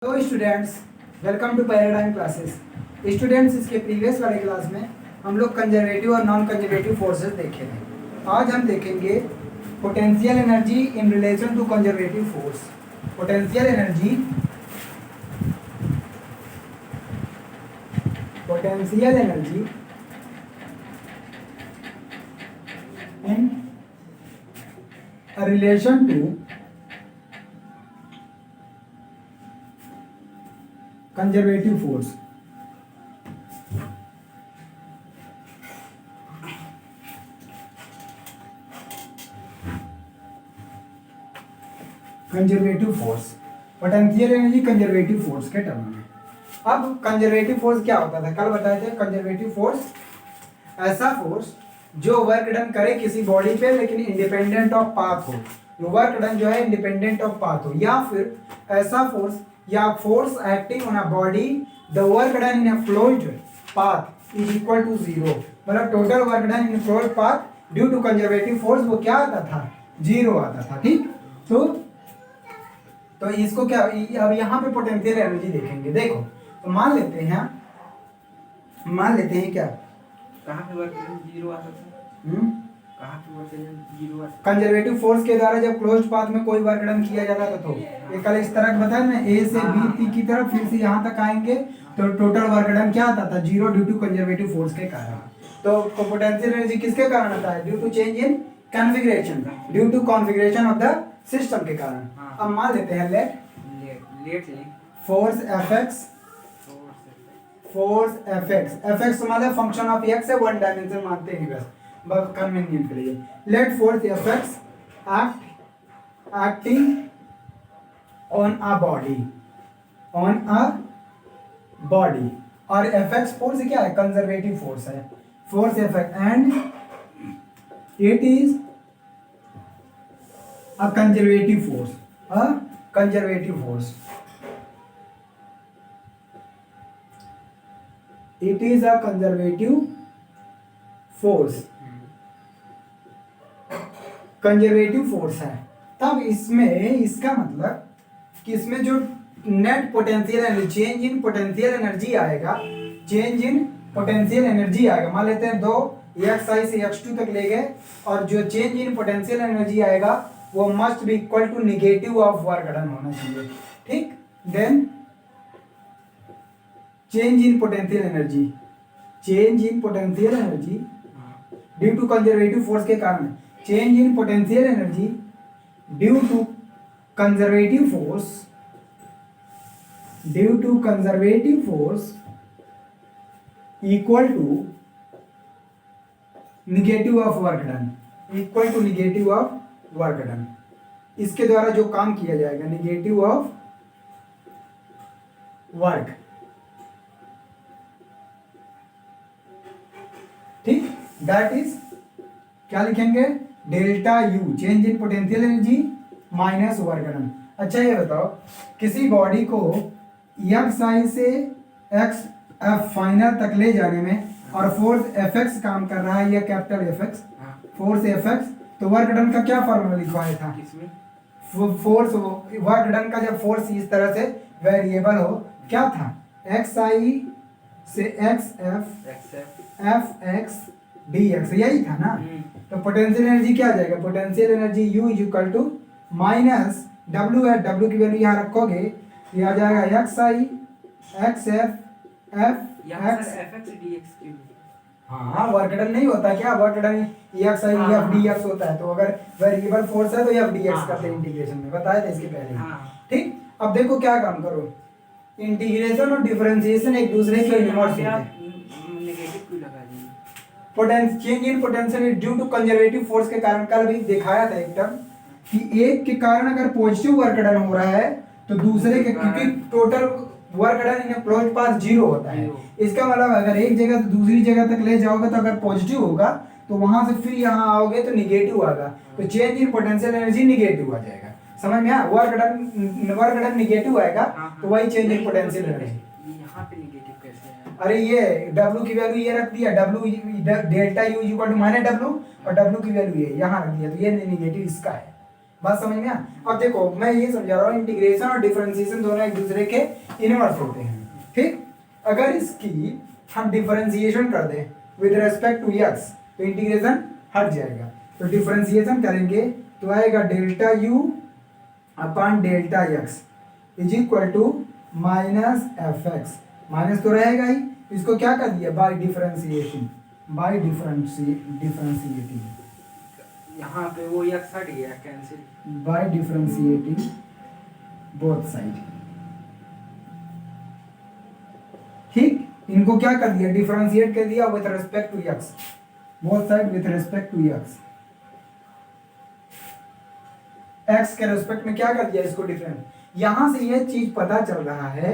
Hello students, welcome to Paradigm classes. Students, इसके previous वाले class में हम लोग कंजर्वेटिव और नॉन कंजर्वेटिव फोर्सेस देखे थे। आज हम देखेंगे potential energy in relation to conservative force. Potential energy in relation to conservative force. Conservative force, potential energy conservative force के टर्म में। अब कंजर्वेटिव फोर्स क्या होता था, कल बताए थे। कंजर्वेटिव फोर्स ऐसा फोर्स जो वर्क डन करे किसी बॉडी पे लेकिन इंडिपेंडेंट ऑफ पाथ हो, वर्क डन जो है इंडिपेंडेंट ऑफ पाथ हो, या फिर ऐसा फोर्स या force acting on a body the work done in a closed path is equal to zero. मतलब total work done in closed path due to conservative force वो क्या आता था, जीरो आता था। ठीक, तो इसको क्या, अब यहाँ पे पोटेंशियल एनर्जी देखेंगे। देखो, तो मान लेते हैं क्या, कहाँ पे वर्क डन जीरो आता था? कहाँ पे वर्क डन जीरो आता था? कंजर्वेटिव फोर्स के द्वारा जब क्लोज्ड पाथ में कोई वर्क डन किया जाता था तो ये कल इस तरह बताया ना, ए से बी की तरफ फिर से यहाँ तक आएंगे तो टोटल वर्क डन क्या आता था, zero, due to conservative force के कारण। तो पोटेंशियल एनर्जी किसके कारण आता है, due to change in configuration, due to configuration of the system के कारण। अब मान लेते हैं लेट फोर्स एफएक्स मतलब फंक्शन ऑफ एक्स है, वन डायमेंशन मानते हैं बस कन्वीनियंट के लिए। Let force F X acting on a body, और एफएक्स फोर्स क्या है, कंजर्वेटिव फोर्स है। Force F X and it is a conservative force, it is a conservative force, conservative force है। तब इसमें इसका मतलब कि इसमें जो net potential energy, change in potential energy आएगा, मान लेते हैं दो xi से x2 तक ले गए, और जो चेंज इन पोटेंशियल एनर्जी आएगा वो must be equal to negative of work done होना चाहिए। ठीक, then change in potential energy due to conservative force के कारण, change in potential energy due to conservative force equal to negative of work done, इसके द्वारा जो काम किया जाएगा, निगेटिव ऑफ वर्क। ठीक, दैट इज क्या लिखेंगे, delta U, change in potential energy minus work done. अच्छा ये बताओ, किसी बॉडी को एक्स आई से एक्स एफ फाइनल तक ले जाने में और फोर्स एफएक्स काम कर रहा है, या कैपिटल एफएक्स, फोर्स एफएक्स, तो वर्क डन का क्या फॉर्मूला लिखवाया था, फोर्स वर्क डन का जब फोर्स इस तरह से वेरिएबल हो, क्या था, एक्स आई से x f x d x, यही था ना। तो पोटेंशियल एनर्जी क्या आ जाएगा, potential energy U is equal to minus W है, डब्ल्यू की वैल्यू यहाँ रखोगे, ये आ जाएगा x i x f x. हाँ, वर्क डन नहीं होता क्या, work done x i f d x होता है। तो अगर वेरिएबल फोर्स है तो एफ डी एक्स करते हैं इंटीग्रेशन में, बताया था इसके पहले। ठीक, अब देखो क्या काम करो, इंटीग्रेशन और डिफरेंशिएशन एक दूसरे के इनवर्स होते हैं। Change in potential due to conservative force के कारण, कल भी दिखाया था एक टर्म कि एक के कारण अगर पॉजिटिव वर्क डन हो रहा है तो दूसरे के, क्योंकि total work done in closed path zero होता है। इसका मतलब अगर एक जगह से दूसरी जगह तक ले जाओगे तो अगर पॉजिटिव होगा तो वहां से फिर यहाँ आओगे तो निगेटिव आएगा, तो change in potential energy negative आ जाएगा। समझ में आया, वर्क डन निगेटिव आएगा तो वही चेंज इन पोटेंशियल एनर्जी। यहाँ पे निगेटिव कैसे है? अरे ये W की वैल्यू ये रख दिया, W delta U equal to minus W, और W की वैल्यू ये यहाँ रख दिया, तो ये निगेटिव इसका है। बात समझ में आ? अब देखो मैं ये समझा रहा हूँ, इंटीग्रेशन और डिफरेंशिएशन दोनों एक दूसरे के इनवर्स होते हैं। ठीक, अगर इसकी हम डिफरेंशिएशन कर दें विद रेस्पेक्ट टू एक्स तो इंटीग्रेशन हट जाएगा। तो डिफरेंशिएशन करेंगे तो आएगा delta u upon delta x is equal to minus f x, minus तो रहेगा ही, इसको क्या कर दिया बाय डिफरेंशिएशन, बाय डिफरेंशिएटिंग, यहाँ पे वो एक्स हट गया cancel. By differentiating both side. ठीक, इनको क्या कर दिया डिफरेंशिएट कर दिया with respect to x, both side with respect to x, x के रेस्पेक्ट में क्या कर दिया इसको डिफरेंट। यहां से ये चीज पता चल रहा है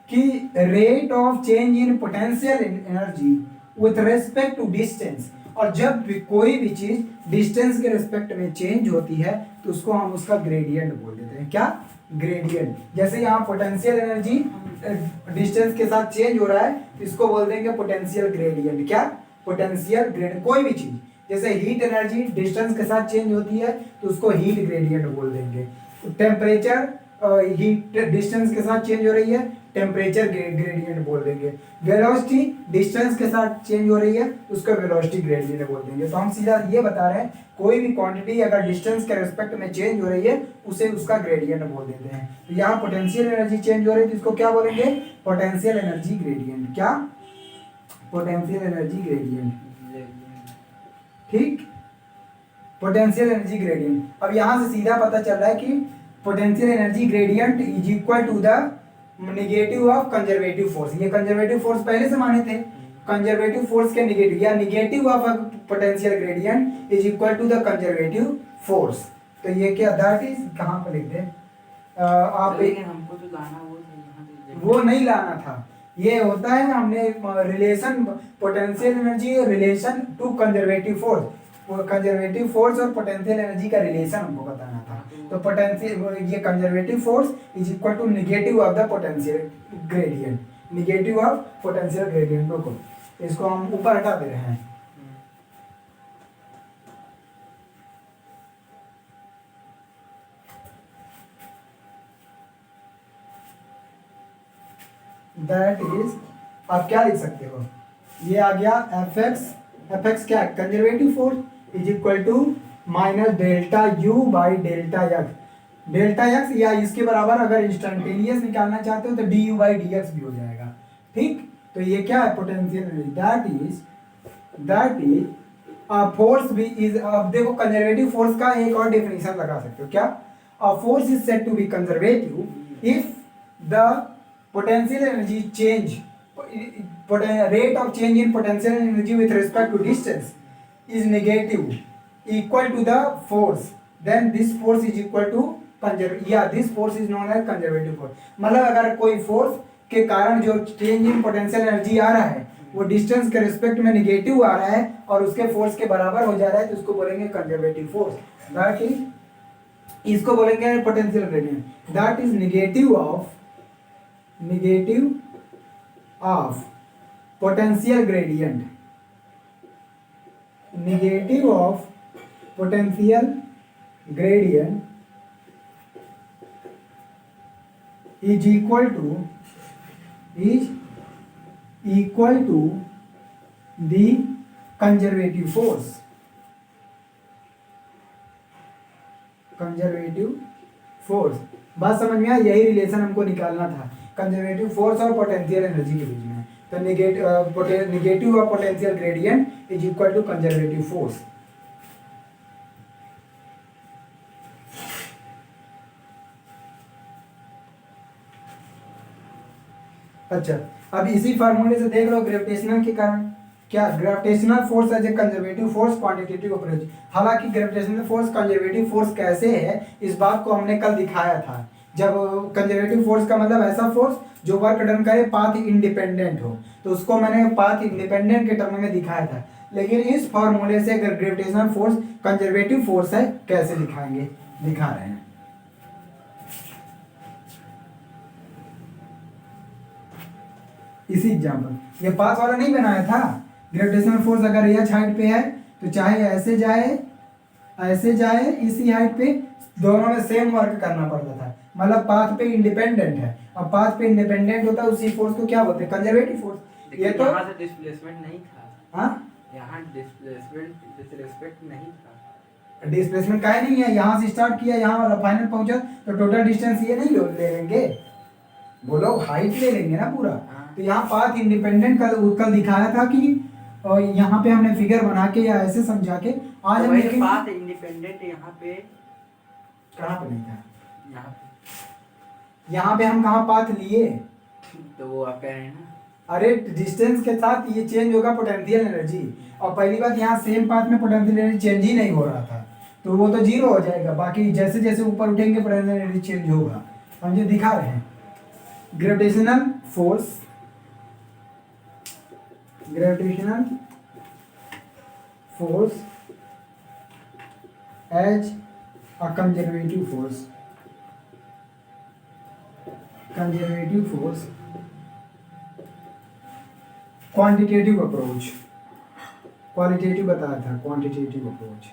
कि rate of change in potential energy with respect to distance, और जब भी कोई भी चीज डिस्टेंस के रेस्पेक्ट में चेंज होती है तो उसको हम उसका ग्रेडियंट बोल देते हैं। क्या? ग्रेडियंट। जैसे यहाँ पोटेंशियल एनर्जी डिस्टेंस के साथ चेंज हो रहा है तो इसको बोल देंगे पोटेंशियल ग्रेडियंट। क्या? Potential gradient. कोई भी चीज जैसे हीट एनर्जी डिस्टेंस के साथ चेंज होती है तो उसको हीट ग्रेडियंट बोल देंगे। टेम्परेचर हीट डिस्टेंस के साथ चेंज हो रही है, टेम्परेचर ग्रेडियंट बोल देंगे। वेलोसिटी डिस्टेंस के साथ चेंज हो रही है, उसका वेलोसिटी ग्रेडियंट बोल देंगे। तो हम सीधा ये बता रहे हैं कोई भी क्वांटिटी अगर डिस्टेंस के रिस्पेक्ट में चेंज हो रही है उसे उसका ग्रेडियंट बोल देते हैं। तो यहाँ पोटेंशियल एनर्जी चेंज हो रही है तो इसको क्या बोलेंगे? Potential energy gradient. क्या? Potential energy gradient. ठीक, पोटेंशियल एनर्जी ग्रेडियंट। अब यहां से सीधा पता चल रहा है कि potential energy gradient is equal to the negative of conservative force. ये कंजर्वेटिव फोर्स पहले से माने थे, कंजर्वेटिव फोर्स के नेगेटिव या negative of potential gradient is equal to the conservative force. तो ये क्या दैट इज कहां पर लिख दे आप? लेकिन हमको तो लाना वो था यहाँ पे, वो नहीं लाना था, ये होता है हमने relation potential energy relation to conservative force, conservative force और पोटेंशियल एनर्जी का रिलेशन हमको बताना था। तो पोटेंशियल ये conservative force is equal to negative of the potential gradient, negative of potential gradient को इसको हम ऊपर हटा दे रहे हैं। दैट इज आप क्या लिख सकते हो, ये आ गया एफ एक्स क्या है? Conservative force is equal to minus delta u by delta x. Delta x या इसके बराबर अगर इंस्टेंटेनियस निकालना चाहते हो तो d u by d x भी हो जाएगा। ठीक, तो ये क्या है? Potential energy. That is force भी इज, अब देखो कंजर्वेटिव फोर्स का एक और डेफिनेशन लगा सकते हो। क्या? A force is said to be conservative if the potential energy change, rate of change in potential energy with respect to distance is negative equal to the force, then this force is equal to this force is known as conservative force। मतलब अगर कोई force के कारण जो change in potential energy आ रहा है वो distance के रिस्पेक्ट में नेगेटिव आ रहा है और उसके फोर्स के बराबर हो जा रहा है तो उसको बोलेंगे कंजर्वेटिव फोर्स। दैट इज, इसको बोलेंगे potential gradient. That is negative of potential gradient, negative of potential gradient is equal to the conservative force. Conservative force, बात समझ में आया? यही रिलेशन हमको निकालना था कंजर्वेटिव फोर्स और पोटेंशियल एनर्जी के बीच में। तो negative of potential gradient is equal to conservative force. अच्छा, अब इसी फार्मूले से देख लो ग्रेविटेशनल के कारण क्या? Gravitational force as a conservative force quantitative approach. हालांकि ग्रेविटेशनल फोर्स कंजर्वेटिव फोर्स कैसे है इस बात को हमने कल दिखाया था। जब कंजर्वेटिव फोर्स का मतलब ऐसा फोर्स जो वर्क डन करे पाथ इंडिपेंडेंट हो, तो उसको मैंने पाथ इंडिपेंडेंट के टर्म में दिखाया था। लेकिन इस फॉर्मूले से अगर ग्रेविटेशनल फोर्स कंजर्वेटिव फोर्स है कैसे दिखाएंगे, दिखा रहे हैं। इसी एग्जाम्पल, ये पाथ वाला नहीं बनाया था। ग्रेविटेशनल फोर्स अगर एच हाइट पे है तो चाहे ऐसे जाए ऐसे जाए इसी हाइट पे, दोनों में सेम वर्क करना पड़ता था, मतलब पाथ पे इंडिपेंडेंट है। अब पाथ पे इंडिपेंडेंट होता है, उसी फोर्स को क्या बोलते हैं, कंजर्वेटिव फोर्स। ये तो यहाँ से डिस्प्लेसमेंट नहीं था। हाँ, यहाँ डिस्प्लेसमेंट नहीं था। डिस्प्लेसमेंट काहे नहीं है, यहाँ से स्टार्ट किया, यहाँ वाला फाइनल पहुंचा, तो टोटल डिस्टेंस ये नहीं ले लेंगे, वो लोग हाइट ले लेंगे ना पूरा। तो यहाँ पाथ इंडिपेंडेंट कल दिखाया था कि, और यहाँ पे हमने फिगर बना के या ऐसे समझा के आज तो हम वही देखेंगे। पाथ इंडिपेंडेंट यहाँ पे, कहाँ पे नहीं था, यहाँ पे, यहाँ पे हम कहाँ पाथ लिए, तो वो आप कह रहे हैं ना। अरे डिस्टेंस के साथ ये चेंज होगा पोटेंशियल एनर्जी, और पहली बात यहाँ सेम पाथ में पोटेंशियल एनर्जी चेंज ही नहीं हो रहा था, तो वो तो जीरो हो जाएगा, बाकी जैसे जैसे ऊपर उठेंगे पोटेंशियल एनर्जी चेंज होगा। हम जो दिखा रहे हैं gravitational force, gravitational force as a conservative force, conservative force, quantitative approach, qualitative बताया था, क्वांटिटेटिव अप्रोच।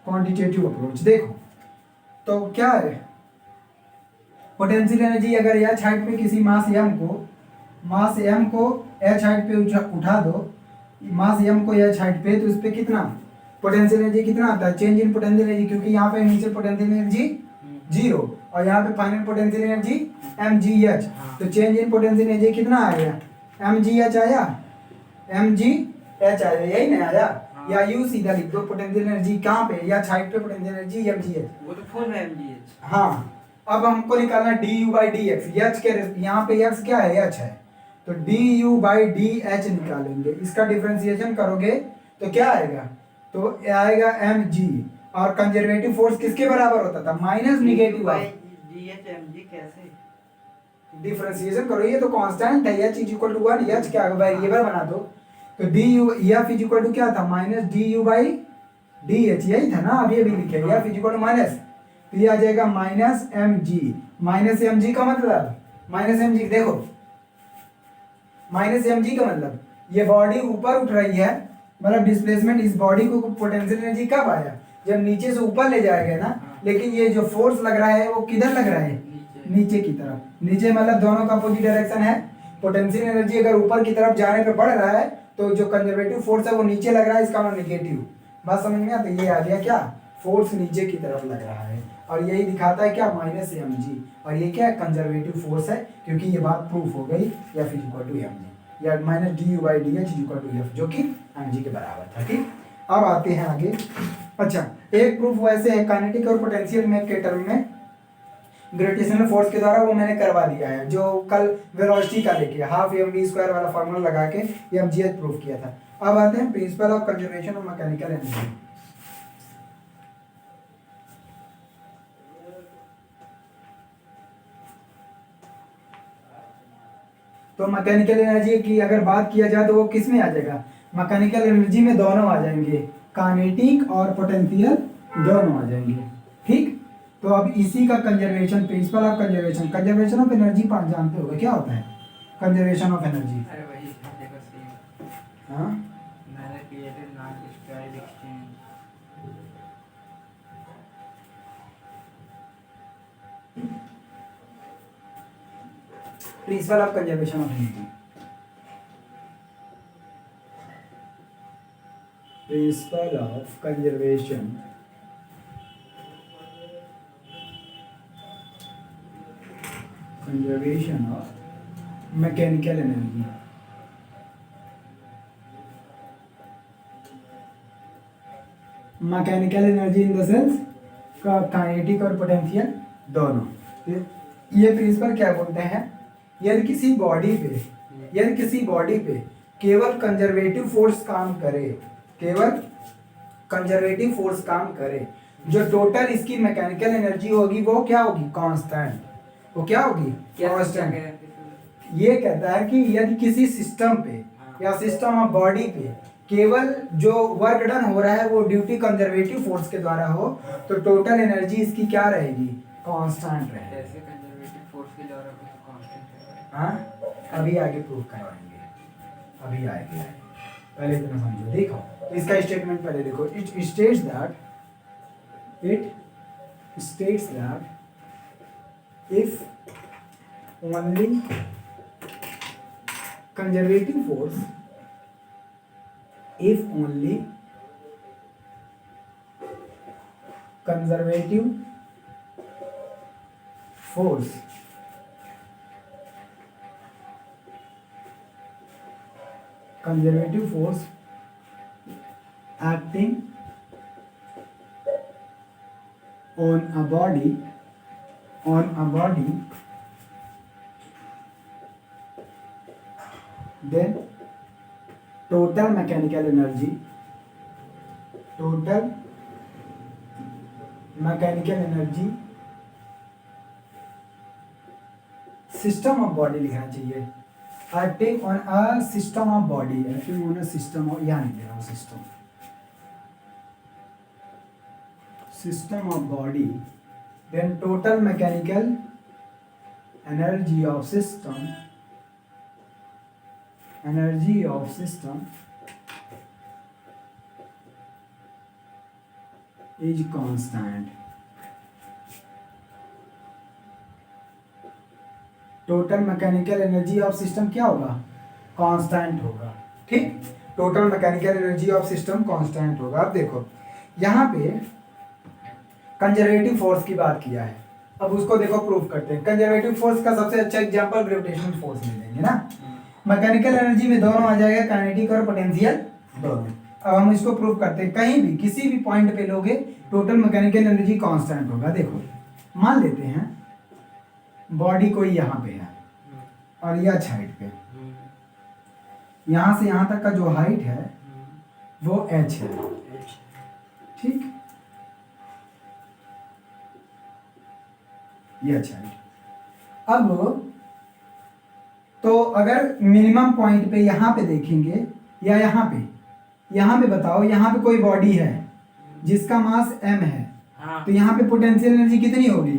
क्वांटिटेटिव अप्रोच देखो तो क्या है, पोटेंशियल एनर्जी अगर एच हाइट पे किसी मास m को h हाइट पे उठा दो, मास m को h हाइट पे, तो इस पे कितना पोटेंशियल एनर्जी कितना आता है, चेंज इन पोटेंशियल एनर्जी, क्योंकि यहाँ पे नीचे पोटेंशियल एनर्जी जीरो और यहाँ पे फाइनल पोटेंशियल एनर्जी mgh, तो चेंज इन पोटेंशियल एनर्जी कितना आ गया, mgh आया, mgh आया, यही नहीं आया, या यू सीधा लिख दो, पोटेंशियल एनर्जी कहाँ पे, या हाइट पे पोटेंशियल एनर्जी mgh, वो तो फुल है mgh। हाँ। अब हमको निकालना du/dx, h के यहाँ पे x क्या है, h है, तो du/dh निकालेंगे, इसका डिफरेंशिएशन करोगे तो क्या आएगा, तो आएगा mg, और कंजर्वेटिव फोर्स किसके बराबर होता था, माइनस निगेटिव ऑफ, mg कैसे, डिफरेंशिएशन करो, ये तो कांस्टेंट है, h is equal to 1, h क्या वेरिएबल बना दो, तो du f is equal to क्या था, माइनस du/dh, यही था ना, अभी लिखे f is equal to minus, तो ये आ जाएगा माइनस mg, माइनस mg का मतलब, माइनस mg देखो, माइनस mg का मतलब ये बॉडी ऊपर उठ रही है, मतलब डिस्प्लेसमेंट, इस बॉडी को पोटेंशियल एनर्जी कब आया, जब नीचे से ऊपर ले जाएगा ना, लेकिन ये जो फोर्स लग रहा है वो किधर लग रहा है, नीचे की तरफ, नीचे मतलब दोनों का अपोजिट डायरेक्शन है, पोटेंशियल एनर्जी अगर ऊपर की तरफ जाने पे बढ़ रहा है, तो जो कंजर्वेटिव फोर्स है वो नीचे लग रहा है, इसका मतलब नेगेटिव, बात समझ में आता, ये आ गया क्या, फोर्स नीचे की तरफ लग रहा है, और यही दिखाता है क्या, माइनस mg, और ये क्या है, कंजर्वेटिव फोर्स है, क्योंकि ये बात प्रूफ हो गई, f is equal to mg, या माइनस du/dh is equal to f, जो कि mg के बराबर था, ठीक। अब आते हैं आगे, अच्छा एक प्रूफ वैसे है काइनेटिक और पोटेंशियल में के टर्म में, ग्रेविटेशनल फोर्स के द्वारा, वो मैंने करवा दिया है, जो कल वेलोसिटी का लेके हाफ mv² वाला फार्मूला लगा के mgh प्रूफ किया था। अब आते हैं principal of conservation of mechanical energy. तो मैकेनिकल एनर्जी की अगर बात किया जाए तो वो किस में आ जाएगा, मैकेनिकल एनर्जी में दोनों आ जाएंगे, काइनेटिक और पोटेंशियल दोनों आ जाएंगे, ठीक। तो अब इसी का conservation, principal of conservation, conservation of energy पांच जानते होगे क्या होता है, कंजर्वेशन ऑफ एनर्जी, अरे वही देखो सेम, हाँ मैंने created non destroyed exchange, principal of conservation of energy, principal of conservation conservation of mechanical energy, mechanical energy in the sense का काइनेटिक और पोटेंशियल दोनों, ये प्रिंसिपल क्या बोलते हैं, यदि किसी बॉडी पे केवल कंजर्वेटिव फोर्स काम करे, केवल कंजर्वेटिव फोर्स काम करे, जो टोटल इसकी मैकेनिकल एनर्जी होगी वो क्या होगी, कांस्टेंट, वो क्या होगी, कांस्टेंट। ये कहता है कि यदि किसी सिस्टम पे या सिस्टम ऑफ बॉडी पे केवल जो वर्क डन हो रहा है वो ड्यूटी कंजर्वेटिव फोर्स के द्वारा हो, तो टोटल एनर्जी इसकी क्या रहेगी, कांस्टेंट रहेगी। जैसे कंजर्वेटिव फोर्स के द्वारा कुछ कांस्टेंट है, हाँ अभी आगे प्रूफ करवाएंगे, अभी आएंगे, पहले इतना समझो। देखो तो इसका स्टेटमेंट पहले देखो। It states that if only conservative force acting on a body then total mechanical energy system of body लिखना चाहिए। acting on a system of body, acting on a system of, यहाँ नहीं दे रहा हूँ system of body, then total mechanical energy of system is constant। Total mechanical energy of system क्या होगा? Constant होगा। ठीक, total mechanical energy of system constant होगा। अब देखो यहाँ पे कंजर्वेटिव फोर्स की बात किया है, अब उसको देखो प्रूफ करते हैं। कंजर्वेटिव फोर्स का सबसे अच्छा एग्जांपल ग्रेविटेशनल फोर्स ले लेंगे ना। मैकेनिकल एनर्जी में दोनों आ जाएगा, काइनेटिक और पोटेंशियल दोनों। अब हम इसको प्रूव करते हैं। कहीं भी किसी भी पॉइंट पे लोगे टोटल मैकेनिकल एनर्जी कांस्टेंट होगा। देखो मान लेते हैं बॉडी कोई यहाँ पे है और ये अच्छा हाइट पे, यहाँ से यहाँ तक का जो हाइट है वो h है। ठीक, ये अच्छा हाइट। अब तो अगर मिनिमम पॉइंट पे यहाँ पे देखेंगे या यहाँ पे बताओ, यहाँ पे कोई बॉडी है जिसका मास m है, तो यहाँ पे पोटेंशियल एनर्जी कितनी होगी?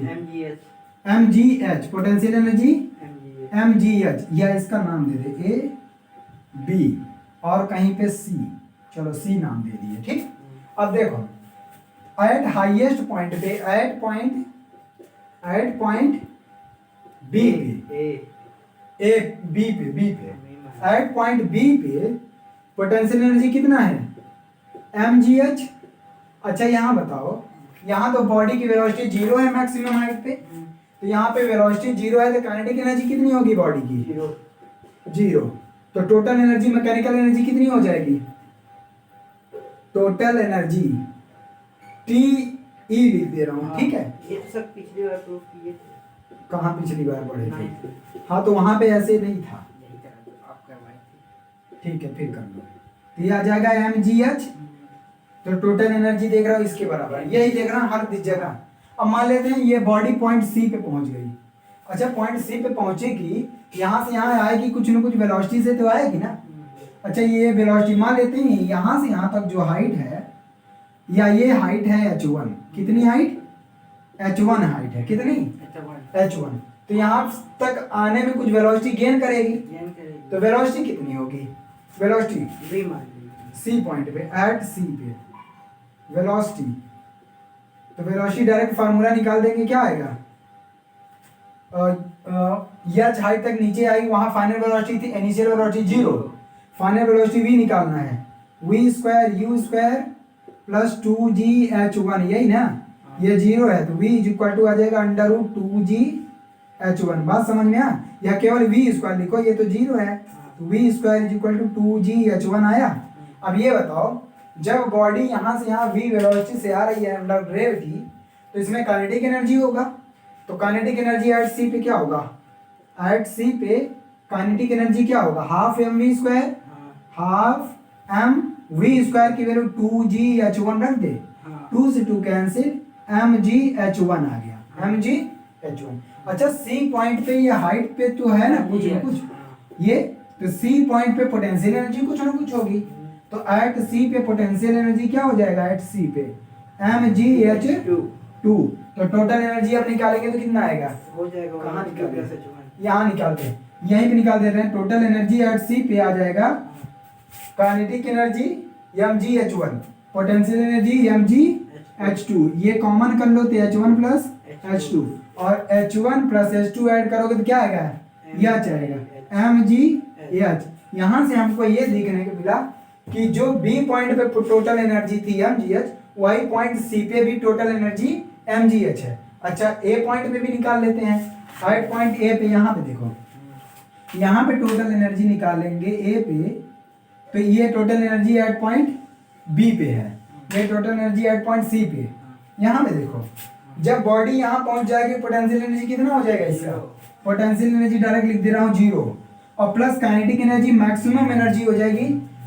mgh। पोटेंशियल एनर्जी mgh, या इसका नाम दे दे a b और कहीं पे c, चलो c नाम दे दिए। ठीक, अब देखो एट हाईएस्ट पॉइंट पे, एट पॉइंट b पे एट पॉइंट b पे पोटेंशियल एनर्जी कितना है? mgh। अच्छा यहाँ बताओ, यहाँ तो बॉडी की वेलोसिटी 0 है मैक्सिमम हाइट पे, तो यहाँ पे वेलोसिटी 0 है तो काइनेटिक एनर्जी कितनी होगी बॉडी की? 0। तो टोटल एनर्जी, मैकेनिकल एनर्जी कितनी हो जाएगी? टोटल एनर्जी टी ई लिख दे रहा हूँ। ठीक है, ये तो सब पिछली बार प्रूफ किए थे। कहाँ पिछली बार पढ़े थे? हाँ तो वहां पे ऐसे नहीं था। आप करवाए थे। ठीक है, फिर कर लो। तो ये आ जाएगा mgh। तो टोटल एनर्जी देख रहा हूँ इसके बराबर, यही देख रहा हूँ हर जगह। अब मान लेते हैं ये बॉडी पॉइंट सी पे पहुंच गई। अच्छा, पॉइंट सी पे पहुंचेगी, यहाँ से यहाँ आएगी, कुछ न कुछ वेलोसिटी से तो आएगी ना। अच्छा, ये वेलोसिटी मान लेते हैं यहाँ से यहाँ तक जो हाइट है, या ये हाइट है h1। कितनी हाइट? h1 हाइट है। कितनी? h1। तो यहाँ तक आने में कुछ वेलोसिटी गेन करेगी। तो वेलोसिटी कितनी होगी? वेलोसिटी सी पॉइंट पे, एट सी पे वेलोसिटी, तो वेलोसिटी डायरेक्ट फार्मूला निकाल देंगे, क्या आएगा? h हाइट तक नीचे आएगी, वहां फाइनल वेलोसिटी थी, initial velocity 0, final velocity v निकालना है, v square u square plus 2gh1, यही ना। ये 0 है तो v इज इक्वल टू आ जाएगा अंडर रूट 2gh1। बात समझ में आ? या केवल v स्क्वायर लिखो, ये तो 0 है तो v square is equal to 2gh1 आया। अब ये बताओ, जब बॉडी यहाँ से यहाँ v वेलोसिटी से आ रही है अंडर ग्रेविटी, तो इसमें काइनेटिक एनर्जी होगा। तो काइनेटिक एनर्जी एट सी पे क्या होगा? एट सी पे काइनेटिक एनर्जी क्या होगा? Half mv square, half mv square की वैल्यू 2gh1 रख दे, 2 से 2 कैंसिल, mgh1 आ गया, mgh1। अच्छा, सी पॉइंट पे ये हाइट पे तो है ना कुछ ना कुछ, ये तो सी पॉइंट पे पोटेंशियल एनर्जी कुछ ना कुछ होगी। तो एट सी पे पोटेंशियल एनर्जी क्या हो जाएगा? एट सी पे mgh2। तो टोटल एनर्जी अब निकालेंगे तो कितना आएगा? हो जाएगा, कहाँ निकालेंगे? यहाँ निकालते हैं। यहीं पे निकाल दे रहे हैं। टोटल एनर्जी एट सी पे आ जाएगा kinetic energy mgh1, potential energy mgh2। ये कॉमन कर लो तो h1 प्लस h2, और h1 प्लस h2 ऐड करोगे तो क्या आएगा, यह आएगा mgh। यहाँ से हमको ये देखने को मिला कि जो बी पॉइंट पे टोटल एनर्जी थी mgh, वही पॉइंट सी पे भी टोटल एनर्जी mgh है। अच्छा ए पॉइंट पे भी निकाल लेते हैं। हाइट पॉइंट ए पे, यहाँ पे देखो, यहाँ पे टोटल एनर्जी निकालेंगे ए पे, तो ये total energy at point B पे है, ये total energy at point C पे। यहाँ पे देखो, जब बॉडी यहाँ पहुंच जाएगी पोटेंशियल एनर्जी कितना हो जाएगा इसका, पोटेंशियल एनर्जी डायरेक्ट लिख दे रहा हूँ 0, और plus kinetic energy maximum energy हो जाएगी,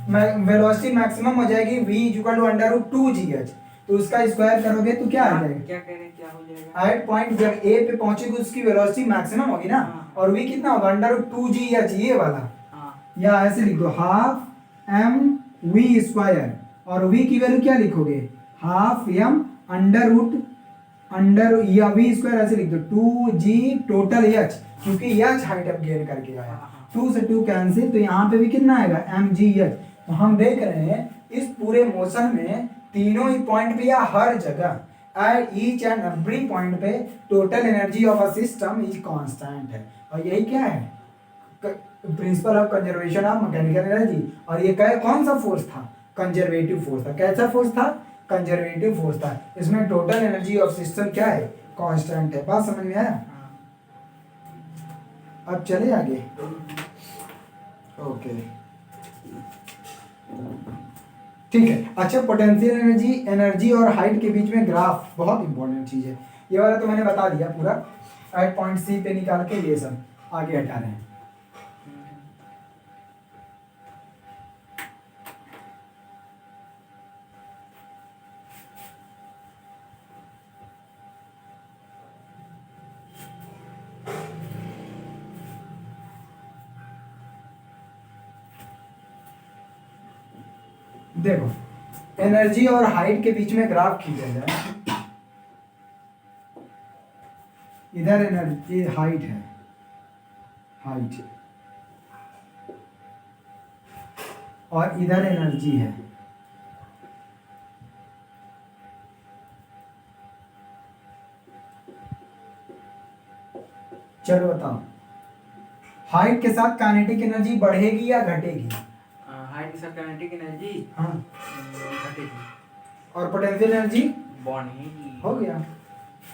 वेलोसिटी मैक्सिमम हो जाएगी v equal to under root 2gh। तो उसका स्क्वायर करोगे तो क्या आ जाएगा, क्या कह रहे हैं, क्या हो जाएगा, हाइट पॉइंट जब ए पे पहुंचेगी उसकी वेलोसिटी मैक्सिमम होगी ना, और v कितना होगा, अंडर रूट 2gh, ये वाला, या ऐसे लिख दो हाफ m v स्क्वायर, और v की वैल्यू क्या लिखोगे, हाफ m अंडर या v स्क्वायर, ऐसे लिख दो 2g टोटल h, क्योंकि h हाइट अब गेन करके आया, 2 से 2 कैंसिल, तो यहाँ पे भी कितना आएगा mgh। तो हम देख रहे हैं इस पूरे मोशन में तीनों ही पॉइंट पे या हर जगह at each and every point पे total energy of a system is constant है। और यही क्या है, principle of conservation of mechanical energy. और ये कौन सा फोर्स था, कंजर्वेटिव फोर्स था। कैसा फोर्स था, कंजर्वेटिव फोर्स था। इसमें टोटल एनर्जी ऑफ सिस्टम क्या है, कांस्टेंट है। बात समझ में आया, अब चले आगे। ओके ठीक है। अच्छा, पोटेंशियल एनर्जी और हाइट के बीच में ग्राफ बहुत इंपॉर्टेंट चीज है। ये वाला तो मैंने बता दिया पूरा, एट पॉइंट सी पे निकाल के ये सब आगे हटा रहे हैं। देखो, एनर्जी और हाइट के बीच में ग्राफ खींचा जाए। इधर एनर्जी हाइट है, हाइट, और इधर एनर्जी है। चलो बताओ, हाइट के साथ काइनेटिक एनर्जी बढ़ेगी या घटेगी, हाइट के साथ काइनेटिक एनर्जी हाँ घटेगी, और पोटेंशियल एनर्जी बढ़ेगी। हो गया।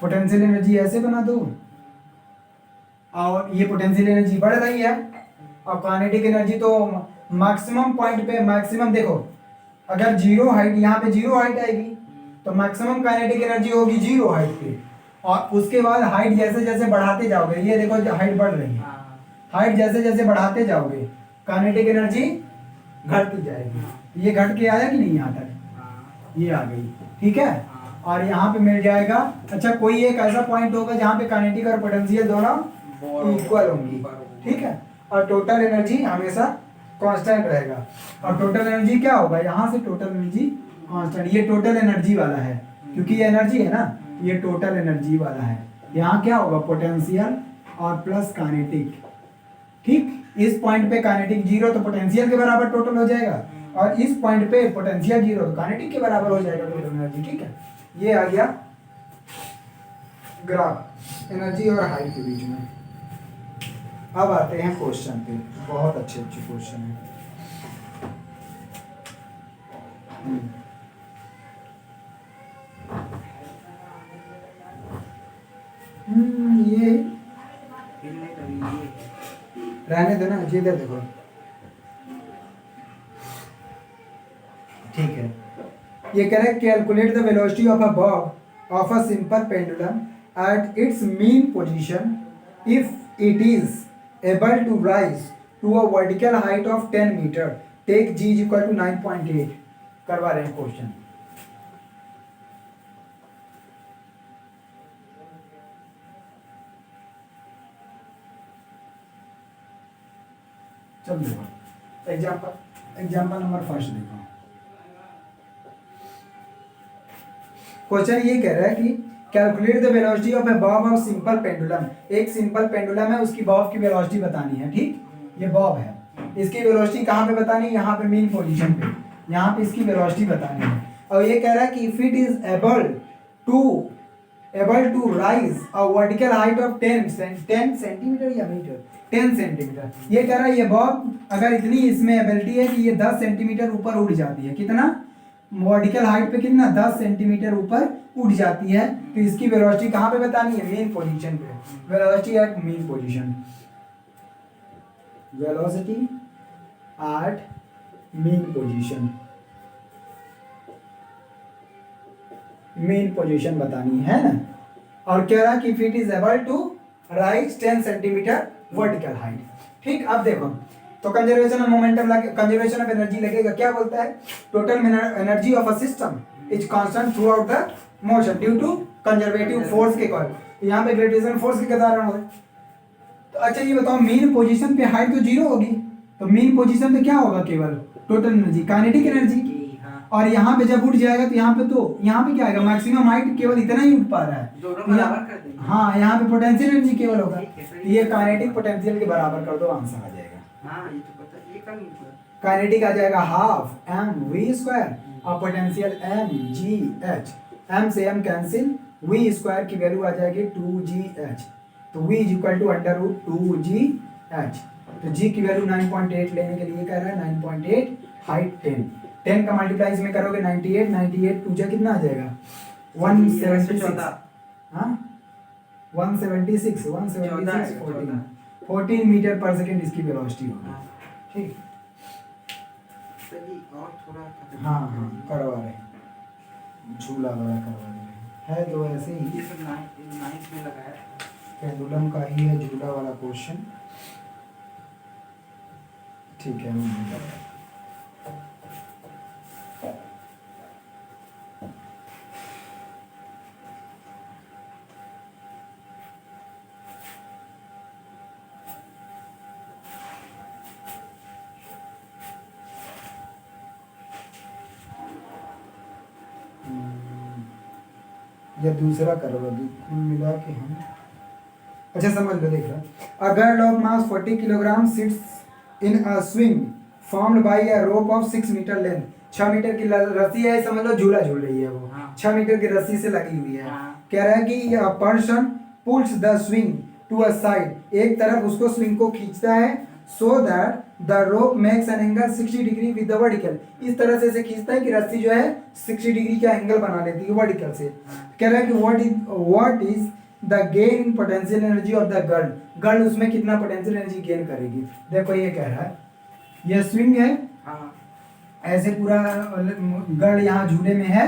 पोटेंशियल एनर्जी ऐसे बना दो, और ये पोटेंशियल एनर्जी बढ़ रही है, और काइनेटिक एनर्जी तो मैक्सिमम पॉइंट पे, मैक्सिमम देखो, अगर जीरो हाइट, यहाँ पे जीरो हाइट आएगी तो मैक्सिमम काइनेटिक एनर्जी होगी जीरो हाइट पे, और उसके बाद हाइट जैसे जैसे बढ़ाते जाओगे, ये देखो हाइट बढ़ रही है, हाइट जैसे जैसे बढ़ाते जाओगे काइनेटिक एनर्जी घटती जाएगी। ये घट के आया कि नहीं यहाँ तक, ये आ गई, ठीक है। और यहाँ पे मिल जाएगा। अच्छा, कोई एक ऐसा पॉइंट होगा जहाँ पे काइनेटिक और पोटेंशियल दोनों इक्वल होंगी, ठीक है, और टोटल एनर्जी हमेशा कांस्टेंट रहेगा। और टोटल एनर्जी क्या होगा, यहाँ से टोटल एनर्जी कांस्टेंट, ये टोटल एनर्जी वाला है, क्योंकि ये एनर्जी है ना, ये टोटल एनर्जी वाला है। यहाँ क्या होगा, पोटेंशियल और प्लस काइनेटिक, ठीक। इस पॉइंट पे काइनेटिक जीरो तो पोटेंशियल के बराबर टोटल हो जाएगा, और इस पॉइंट पे पोटेंशियल जीरो तो काइनेटिक के बराबर हो जाएगा टोटल एनर्जी, ठीक है। ये आ गया ग्राफ एनर्जी और हाइट के बीच में। अब आते हैं क्वेश्चन पे, बहुत अच्छे अच्छे क्वेश्चन हैं। ये रहने दो ना, इधर देखो, ठीक है। ये कह रहा है calculate the velocity of a bob of a simple pendulum at its mean position if it is able to rise to a vertical height of 10 metre, take g equal to 9.8। करवा रहे हैं क्वेश्चन। चलो देखो, example number first देखो। Question ये कह रहा है कि calculate the velocity of a bob of simple pendulum. एक सिंपल पेंडुलम है, उसकी बॉब की वेलोसिटी बतानी है। ठीक, ये बॉब है, इसकी वेलोसिटी कहाँ पे बतानी है? यहाँ पे मेन पोजीशन पे, यहाँ पे इसकी वेलोसिटी बतानी है। और ये कह रहा है कि if it is able to rise a vertical height of 10 centimetre या मीटर, 10 सेंटीमीटर। ये कह रहा है ये बॉब अगर इतनी इसमें एबिलिटी है कि ये 10 सेंटीमीटर ऊपर उड़ जाती है। कितना? वर्टिकल हाइट पे कितना? 10 सेंटीमीटर ऊपर उड़ जाती है। तो इसकी वेलोसिटी कहाँ पे बतानी है? मेन पोजीशन पे। Velocity at mean position, velocity at mean position, mean position बतानी है ना। और कह रहा कि if it is able to rise 10 centimetre vertical height. ठीक, अब देखो तो कंजर्वेशन ऑफ मोमेंटम लगे, कंजर्वेशन ऑफ एनर्जी लगेगा। क्या बोलता है? Total energy of a system is constant throughout the motion due to conservative force के कॉल। तो यहाँ पे ग्रेविटेशन फोर्स के कारण हो गए। तो अच्छा ये बताओ, मेन पोजीशन पे हाइट तो जीरो होगी, तो मेन पोजीशन पे क्या होगा? केवल टोटल एनर्जी, काइनेटिक एनर्जी। और यहाँ पे जब उठ जाएगा तो यहाँ पे क्या आएगा? मैक्सिमम हाइट केवल इतना ही उठ पा रहा है। हाँ, यहाँ पे पोटेंशियल एनर्जी केवल होगा। ये काइनेटिक पोटेंशियल के बराबर कर दो, आंसर आ जाएगा। हाँ, ये तो पता, ये कर लूंगा। काइनेटिक आ जाएगा हाफ mv² और पोटेंशियल mgh। m से m कैंसिल, v² की वैल्यू आ जाएगी 2gh। तो v is equal to √2gh। तो g की वैल्यू 9.8 लेने के लिए कह रहा है 9.8, हाइट 10 का मल्टीप्लाई इसमें करोगे 98 टू जा कितना आ जाएगा? 176। हाँ, 176 14 मीटर पर सेकेंड इसकी वेलोसिटी होगी। ठीक, सही। और थोड़ा हाँ करवा रहे हैं, झूला वाला करवा रहे हैं। है तो ऐसे ही, ये सब नाइन्थ में लगाया पेंडुलम का ही है झूला वाला क्वेश्चन। ठीक है, वो नहीं कर रहा। या दूसरा करवा दो, कुल मिला के हम। अच्छा समझ लो, देख लो। A girl of mass 40 kilogram sits in a swing formed by a rope of 6 metre length. 6 metre की रस्सी है, समझ लो झूला झूल रही है वो। 6 मीटर की रस्सी से लगी हुई है। कह रहा है कि a person pulls the swing to a side, एक तरफ उसको स्विंग को खींचता है, so that the rope makes an angle 60 degree with the vertical. इस तरह से इसे खींचता है कि रस्सी जो है 60 डिग्री का एंगल बना लेती है वर्टिकल से। कह रहा है कि what is the gain in potential energy of the girl. Girl उसमें कितना पोटेंशियल एनर्जी गेन करेगी? देखो ये कह रहा है, ये स्विंग है, ऐसे पूरा गर्ल यहाँ झूले में है,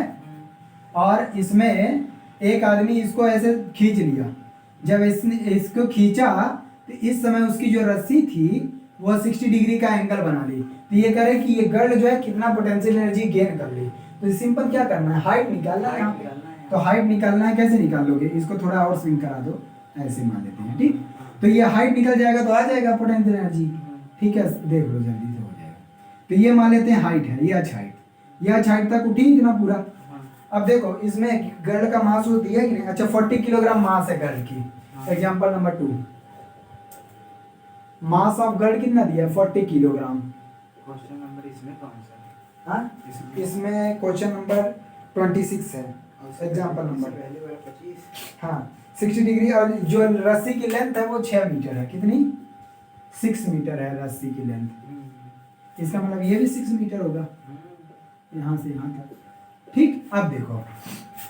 और इसमें एक आदमी इसको ऐसे खींच लिया। जब इसने इसको खींचा तो इस समय उसकी जो रस्सी थी वो 60 डिग्री का एंगल बना ली। तो ये कह रहे कि ये गर्ल जो है कितना पोटेंशियल एनर्जी गेन कर ली। तो सिंपल क्या करना है? हाइट निकालना है यहाँ पे। तो हाइट निकालना है, कैसे निकालोगे? इसको थोड़ा और स्विंग करा दो, ऐसे मान लेते हैं। ठीक, तो ये हाइट निकल जाएगा तो आ जाएगा पोटेंशियल एनर्जी। ठीक है, देख लो जल्दी से हो जाएगा। तो ये मान लेते हैं हाइट है, ये अच्छा हाइट, ये अच्छा हाइट तक उठी इतना पूरा। अब देखो इसमें गर्ल का मास वो दिया कि नहीं? अच्छा 40 किलोग्राम मास है गर्ल की। Example number 2, mass of girl कितना दिया? 40 किलोग्राम। क्वेश्चन नंबर इसमें कौन सा है? हाँ, इसमें क्वेश्चन नंबर 26 है, एग्जाम्पल नंबर। पहले वाला 25। हाँ, 60 डिग्री। और जो रस्सी की लेंथ है वो 6 मीटर है। कितनी? 6 मीटर है रस्सी की लेंथ। इसका मतलब ये भी 6 मीटर होगा, यहाँ से यहाँ तक। ठीक, अब देखो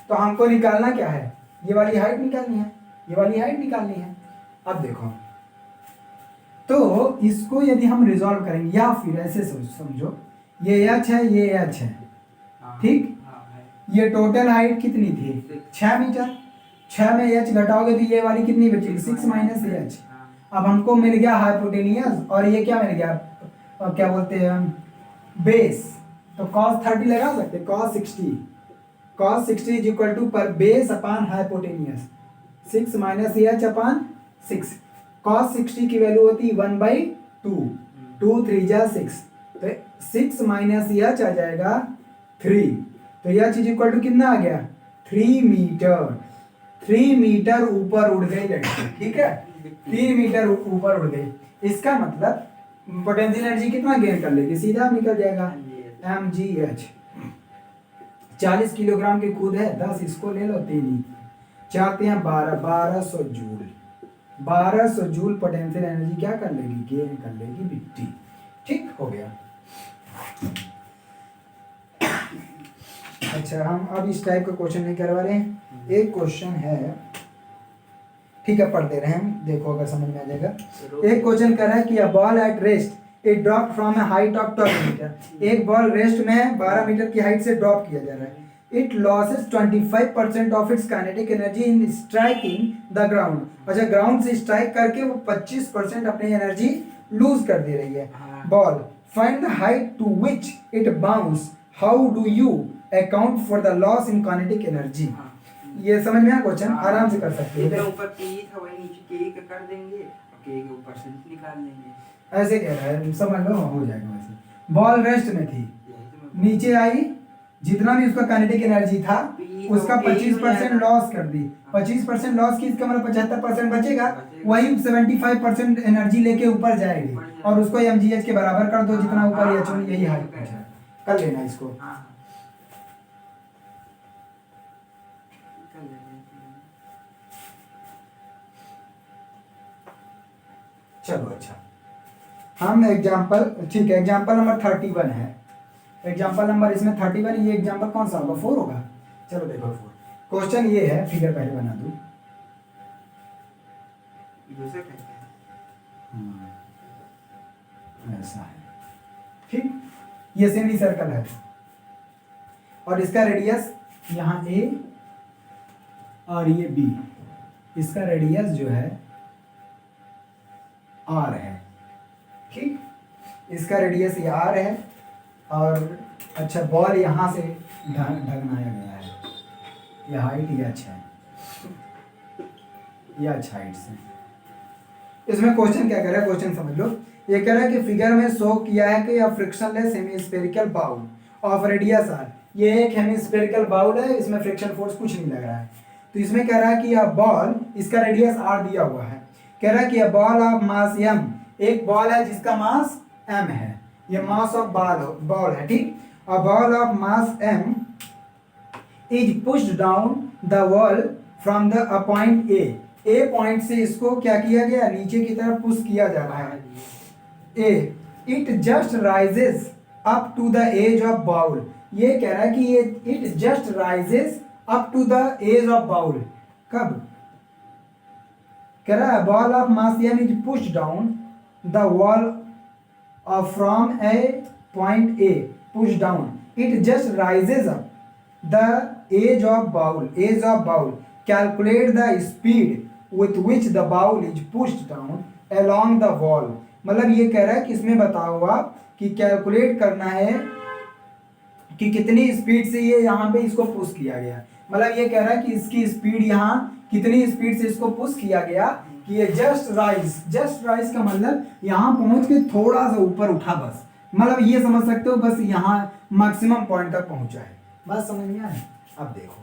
तो हमको निकालना क्या है? ये वाली हाइट निकालनी है, ये वाली हाइट निकालनी है। अब देखो तो इसको यदि हम रिजॉल्व करेंगे, या फिर ऐसे समझो, ये h है, ये h है। ठीक, ये टोटल हाइट कितनी थी? 6 मीटर। 6 में h घटाओगे तो ये वाली कितनी बचेगी? 6 माइनस h। अब हमको मिल गया हाइपोटेनियस, और ये क्या मिल गया? क्या बोलते हैं बेस। तो cos 30 लगा सकते, cos 60 इज इक्वल टू पर base upon hypotenuse 6 minus h upon 6। cos 60 की वैल्यू होती है 1/2, 2 3 जा 6, तो 6 माइनस h आ जाएगा 3। तो h इज इक्वल टू कितना आ गया? 3 मीटर। 3 मीटर ऊपर उड़ गई लड़की, ठीक है, 3 मीटर ऊपर उड़ गई। इसका मतलब पोटेंशियल एनर्जी कितना गेन कर लेगी, सीधा निकल जाएगा mgh। 40 किलोग्राम की कूद है, 10 इसको ले लो, 3 चाहते हैं 1200 जूल। 1200 जूल पोटेंशियल एनर्जी क्या कर लेगी, गेन कर लेगी मिट्टी। ठीक हो गया। अच्छा, हम अब इस टाइप का क्वेश्चन नहीं करवा रहे हैं। एक क्वेश्चन है, ठीक है, पढ़ दे रहे हैं, देखो अगर समझ में आ जाएगा। एक क्वेश्चन कर रहा है कि a ball at rest it drop from a height of 12 metre. एक बॉल रेस्ट में 12 मीटर की हाइट से ड्रॉप किया जा रहा है। It losses 25% of its kinetic energy in striking the ground. अच्छा, ग्राउंड से स्ट्राइक करके वो 25% अपनी एनर्जी लूज कर दे रही है। Ball find the height to which it bounce, how do you account for the loss in kinetic energy. ये समझ में आया क्वेश्चन, आराम से कर सकते हो। ऊपर के था वही नीचे के कर देंगे, के ऊपर से निकाल लेंगे। ऐसे कह रहा है, समझ लो, हो जाएगा वैसे। बॉल रेस्ट में थी, नीचे आई, जितना भी उसका काइनेटिक एनर्जी था उसका 25% लॉस कर दी। 25% लॉस की, इसका मतलब 75% बचेगा। वही 75% एनर्जी लेके ऊपर जाएगी और उसको mgh के बराबर कर दो, जितना ऊपर h1 यही हाइट है। कर लेना इसको। चलो अच्छा, हम एग्जाम्पल, ठीक है, एग्जाम्पल नंबर 31 है। एग्जाम्पल नंबर इसमें 31, ये एग्जाम्पल कौन सा होगा, 4 होगा। चलो देखो 4 क्वेश्चन ये है, फिगर पहले बना दूं। ऐसा है, ठीक, ये सेमी सर्कल है और इसका रेडियस यहाँ a और ये b, इसका रेडियस जो है r है, ठीक, इसका रेडियस ये r है। और अच्छा, बॉल यहाँ से ढगनाया गया है, ये हाइट, ये अच्छा है, ये अच्छा हाइट से। इसमें क्वेश्चन क्या कह रहा है, क्वेश्चन समझ लो। ये कह रहा है कि फिगर में शो किया है कि frictionless hemispherical bowl of radius r, ये एक हेमिस्फेरिकल बाउल है, इसमें फ्रिक्शन फोर्स कुछ नहीं लग रहा है। तो इसमें कह रहा है कि यह बॉल, इसका रेडियस r दिया हुआ है, कह रहा है कि बॉल ऑफ मास m, एक बॉल है जिसका मास m है, ये मास ऑफ बॉल है, ठीक। A ball of mass m is pushed down the wall from the point A point से इसको क्या किया गया, नीचे की तरफ पुश किया जा रहा है। It just rises up to the edge of bowl, ये कह रहा है कि ये it just rises up to the edge of bowl, कब कह रहा है ball of mass m is pushed down the wall from a point A, push down, it just rises up the edge of bowl, calculate the speed with which the bowl is pushed down along the wall। मतलब ये कह रहा है कि इसमें बताओ आप कि कैलकुलेट करना है कि कितनी स्पीड से ये यहाँ पे इसको पुश किया गया। मतलब ये कह रहा है कि इसकी स्पीड यहाँ कितनी स्पीड से इसको पुश किया गया कि ये जस्ट राइज का मतलब यहाँ पहुँच के थोड़ा सा ऊपर उठा, बस मतलब ये समझ सकते हो, बस यहाँ मैक्सिमम पॉइंट तक पहुँचा है। बस समझ में आया। अब देखो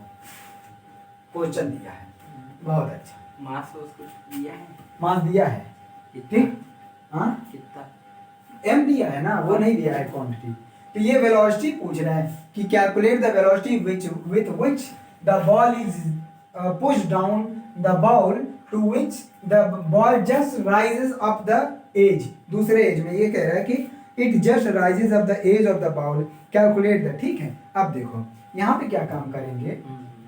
क्वेश्चन दिया है, बहुत अच्छा, मास उसको दिया है, मास दिया है, ठीक, हाँ कितना m दिया है ना, वो नहीं दिया है क्वांटिटी। तो ये वेलोसिटी पूछ रहा है कि calculate the velocity with which the ball is pushed down the bowl to which the ball just rises up the edge. दूसरे एज में ये कह रहा है कि it just rises up the edge of the bowl, calculate the, ठीक है। अब देखो यहाँ पे क्या काम करेंगे,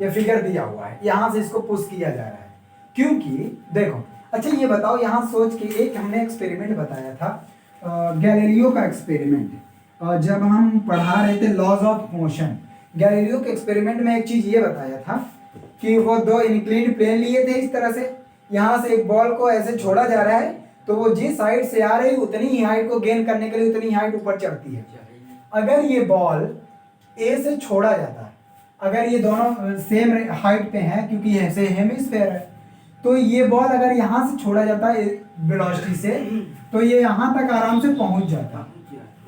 ये फिगर दिया हुआ है, यहाँ से इसको पुश किया जा रहा है, क्योंकि देखो, अच्छा ये बताओ, यहाँ सोच के एक हमने एक्सपेरिमेंट बताया था, गैलीलियो का एक्सपेरिमेंट, जब हम पढ़ा रहे थे लॉज ऑफ मोशन। गैलीलियो के एक्सपेरिमेंट में एक चीज ये बताया था कि वो 2 इंक्लिन्ड प्लेन लिए थे, इस तरह से यहाँ से एक बॉल को ऐसे छोड़ा जा रहा है, तो वो जिस हाइट से आ रही उतनी ही हाइट को गेन करने के लिए उतनी हाइट ऊपर चढ़ती है। अगर ये बॉल ए से छोड़ा जाता है, अगर ये दोनों सेम हाइट पे हैं क्योंकि ये से हेमिस्फेयर है, तो ये बॉल अगर यहाँ से छोड़ा जाता है वेलोसिटी से तो ये यहाँ तक आराम से पहुँच जाता।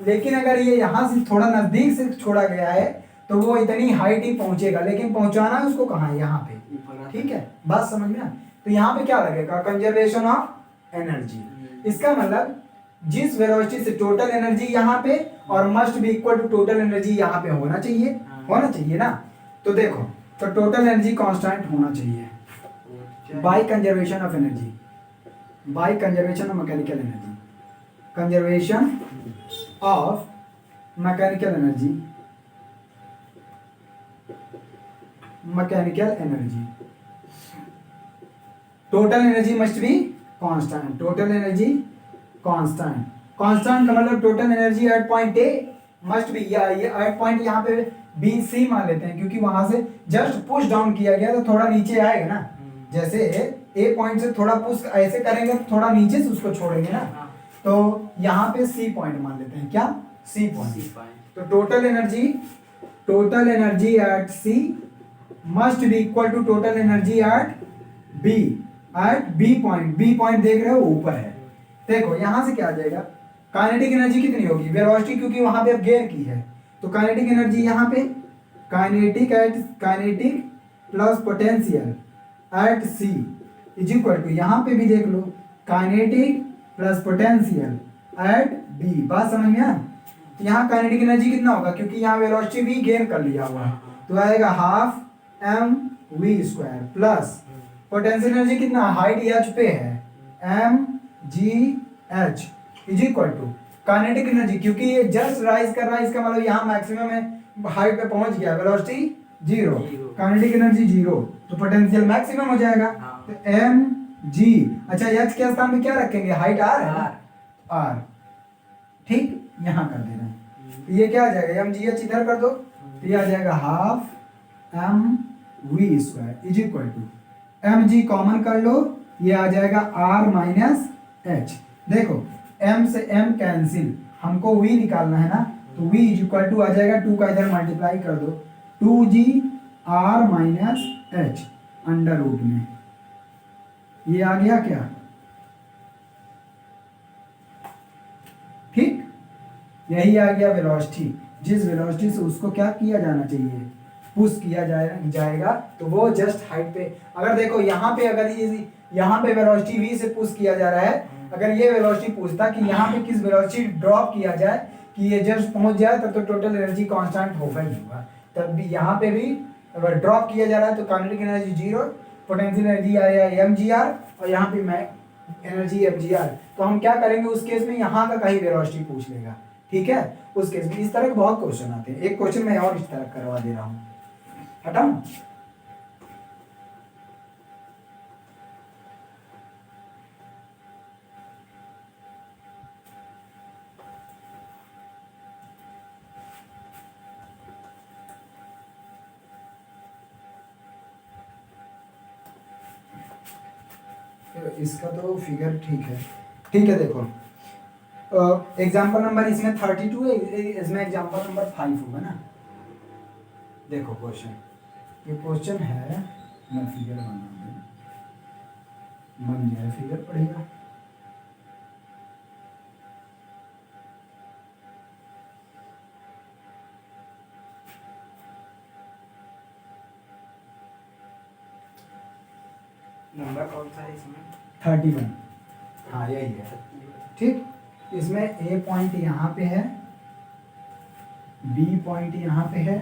लेकिन अगर ये यहाँ से थोड़ा नज़दीक से छोड़ा गया है तो वो इतनी हाइट ही पहुंचेगा, लेकिन पहुंचाना है उसको कहाँ, यहाँ पे। ऊपर ठीक है, बात समझ में। तो यहाँ पे क्या लगेगा, कंजर्वेशन ऑफ एनर्जी। इसका मतलब जिस वेलोसिटी से टोटल एनर्जी यहाँ पे और must be equal to total energy यहाँ पे होना चाहिए, होना चाहिए ना। तो देखो, तो टोटल एनर्जी कांस्टेंट होना चाहिए by conservation of energy, by conservation of mechanical energy, conservation of mechanical energy, mechanical energy, total energy must be constant, total energy constant. Constant का मतलब total energy at point A must be, या ये eight point यहाँ पे B C मान लेते हैं, क्योंकि वहां से जस्ट पुश डाउन किया गया तो थोड़ा नीचे आएगा ना। जैसे ए पॉइंट से थोड़ा पुश ऐसे करेंगे तो थोड़ा नीचे से उसको छोड़ेंगे ना, तो यहाँ पे सी पॉइंट मान लेते हैं, क्या, सी पॉइंट। तो total energy at C must be equal to total energy at B point. B point देख रहे हो ऊपर है। देखो यहां से क्या आ जाएगा, काइनेटिक एनर्जी कितनी होगी, वेलोसिटी क्योंकि वहां पे अब गेन की है, तो काइनेटिक एनर्जी यहाँ पे kinetic plus potential at C is equal to, यहाँ पे भी देख लो, kinetic plus potential at B. बात समझ में आया। यहाँ काइनेटिक एनर्जी कितना होगा, क्योंकि यहाँ वेलोसिटी भी गेन कर लिया हुआ है, तो आएगा half m v square plus potential energy कितना, हाइट एच पे है, m g h is equal to kinetic energy, क्योंकि ये जस्ट राइज कर रहा है, इसका मतलब यहाँ मैक्सिमम है, हाइट पे पहुंच गया, velocity zero, kinetic energy zero, तो पोटेंशियल मैक्सिमम हो जाएगा। तो एम जी, अच्छा एच के स्थान पे क्या रखेंगे, हाइट आर है, आर, ठीक, यहाँ कर दे रहे हैं। तो ये क्या आ जाएगा, एम जी एच इधर कर दो, तो ये आ जाएगा half m v square is equal to, m g common कर लो, ये आ जाएगा आर माइनस एच। देखो m से m कैंसिल, हमको v निकालना है ना, तो v इज इक्वल टू आ जाएगा 2 का इधर मल्टीप्लाई कर दो, 2g r minus h under root में, ये आ गया क्या, ठीक, यही आ गया वेलोसिटी। जिस वेलोसिटी से उसको क्या किया जाना चाहिए, पुश किया जाएगा, तो वो जस्ट हाइट पे, अगर देखो यहाँ पे, अगर यहाँ पे वेलोसिटी v से पुश किया जा रहा है, अगर ये वेलोसिटी पूछता कि यहाँ पे किस वेलोसिटी ड्रॉप किया जाए कि ये जस्ट पहुंच जाए, तब तो टोटल एनर्जी कांस्टेंट होगा ही होगा। तब भी यहाँ पे भी अगर ड्रॉप किया जा रहा है तो kinetic energy zero, potential energy आएगा एम जी आर, और यहाँ पे मैं एनर्जी एम जी आर। तो हम क्या करेंगे उस केस में, यहाँ का कहीं वेलोसिटी पूछ लेगा, ठीक है। उस केस में इस तरह के बहुत क्वेश्चन आते हैं। एक क्वेश्चन मैं और इस तरह करवा दे रहा हूँ, हटाऊं, इसका तो फिगर ठीक है, देखो एग्जांपल नंबर इसमें 32 है, इसमें एग्जांपल नंबर 5 होगा ना। देखो क्वेश्चन, ये क्वेश्चन है, मैं फिगर बन जाए, फिगर पड़ेगा, नंबर कौन सा है इसमें, 31, हाँ यही है, ठीक। इसमें ए पॉइंट यहाँ पे है, बी पॉइंट यहाँ पे है,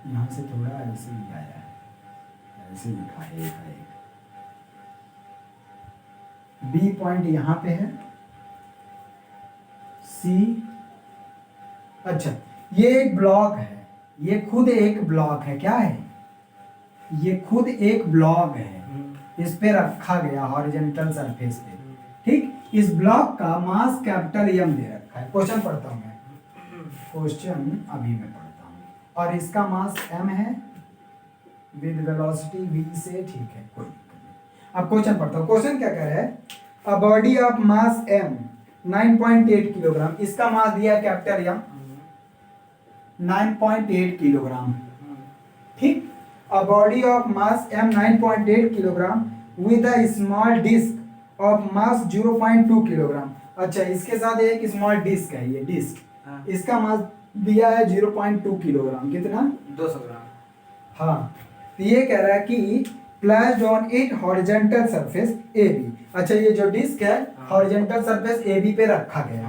यहाँ से थोड़ा ऐसे ही आया है, ऐसे लिखा है, बी पॉइंट यहाँ पे है, सी, अच्छा ये एक ब्लॉक है, ये खुद एक ब्लॉक है, क्या है, ये खुद एक ब्लॉक है, इस पे रखा गया हॉरिजॉन्टल सरफेस पे, ठीक। इस ब्लॉक का मास कैपिटल एम दे रखा है, क्वेश्चन पढ़ता हूं मैं, क्वेश्चन अभी मैं पढ़ता हूं, और इसका मास m है विद वेलोसिटी v से, ठीक है, कोई दिक्कत नहीं। अब क्वेश्चन पढ़ता हूं, क्वेश्चन क्या कह रहा है, a body of mass m 9.8 kilogram, इसका मास दिया है कैपिटल m 9.8 किलोग्राम, ठीक। A body of mass m 9.8 kilogram with a small disc of mass 0.2 kilogram। अच्छा इसके साथ एक स्मॉल डिस्क है, ये डिस्क, इसका मास दिया है 0.2 किलोग्राम, कितना? 200 ग्राम। हाँ, तो ये कह रहा है कि placed on it horizontal surface A B. अच्छा, ये जो डिस्क है हॉरिजॉन्टल सरफेस ए बी पे रखा गया है।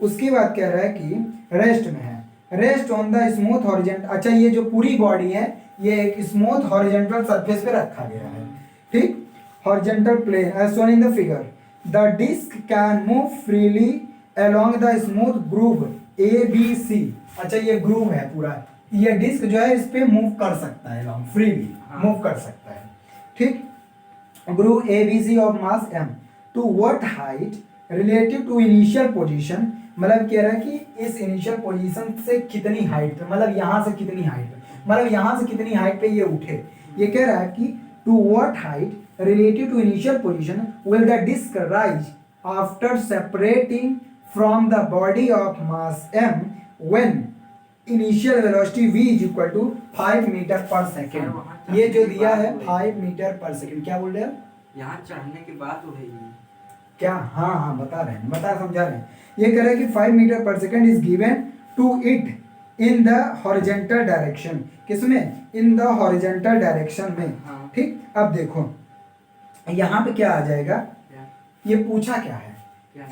उसके बाद कह रहा है कि रेस्ट में है, rest on the smooth horizontal. अच्छा, ये जो पूरी बॉडी है ये एक स्मूथ हॉरिजॉन्टल सरफेस पे रखा गया है, ठीक, horizontal plane as shown in the figure. The disc can move freely along the smooth groove A B C. अच्छा, ये ग्रूव है पूरा, ये डिस्क जो है इस पे मूव कर सकता है, अलोंग फ्रीली मूव कर सकता है, ठीक। Groove A B C of mass m to what height relative to initial position. मतलब कह रहा है कि इस इनिशियल पोजीशन से कितनी हाइट पे, मतलब यहाँ से कितनी हाइट पे, मतलब यहाँ से कितनी हाइट पे ये उठे। ये कह रहा है कि to what height relative to initial position will the disk rise after separating from the body of mass m when initial velocity v is equal to 5 metre पर सेकेंड। ये जो दिया है 5 मीटर पर सेकेंड, क्या बोल रहे हैं? यहाँ चढ़ने की बात उठेगी क्या? हाँ हाँ, बता रहे हैं, समझा रहे हैं। ये कह रहा है कि 5 मीटर पर second is given to it in the horizontal direction. किसमें? इन द हॉरिजॉन्टल डायरेक्शन में, ठीक। अब देखो यहाँ पे क्या आ जाएगा, ये पूछा क्या है,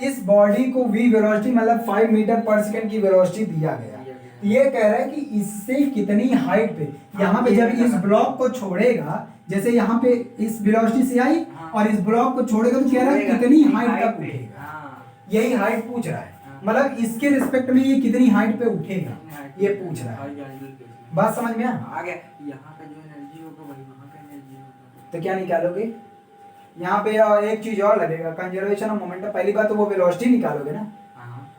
इस बॉडी को v वेलोसिटी मतलब 5 मीटर पर सेकंड की वेलोसिटी दिया गया। ये कह रहा है कि इससे कितनी हाइट पे, यहाँ पे जब इस ब्लॉक को छोड़ेगा, जैसे यहाँ पे इस वेलोसिटी से आई और इस ब्लॉक को छोड़ेगा तो कह रहा है कितनी हाइट तक उठेगा, यही हाइट पूछ रहा है। मतलब इसके रिस्पेक्ट में ये कितनी हाइट पे उठेगा ये पूछ रहा है। बात समझ में आ गया? यहाँ का जो एनर्जी होगा वही वहाँ का एनर्जी होगा, तो क्या निकालोगे यहाँ पे? और एक चीज और लगेगा, कंजर्वेशन ऑफ मोमेंटम। पहली बात तो वो वेलोसिटी निकालोगे ना,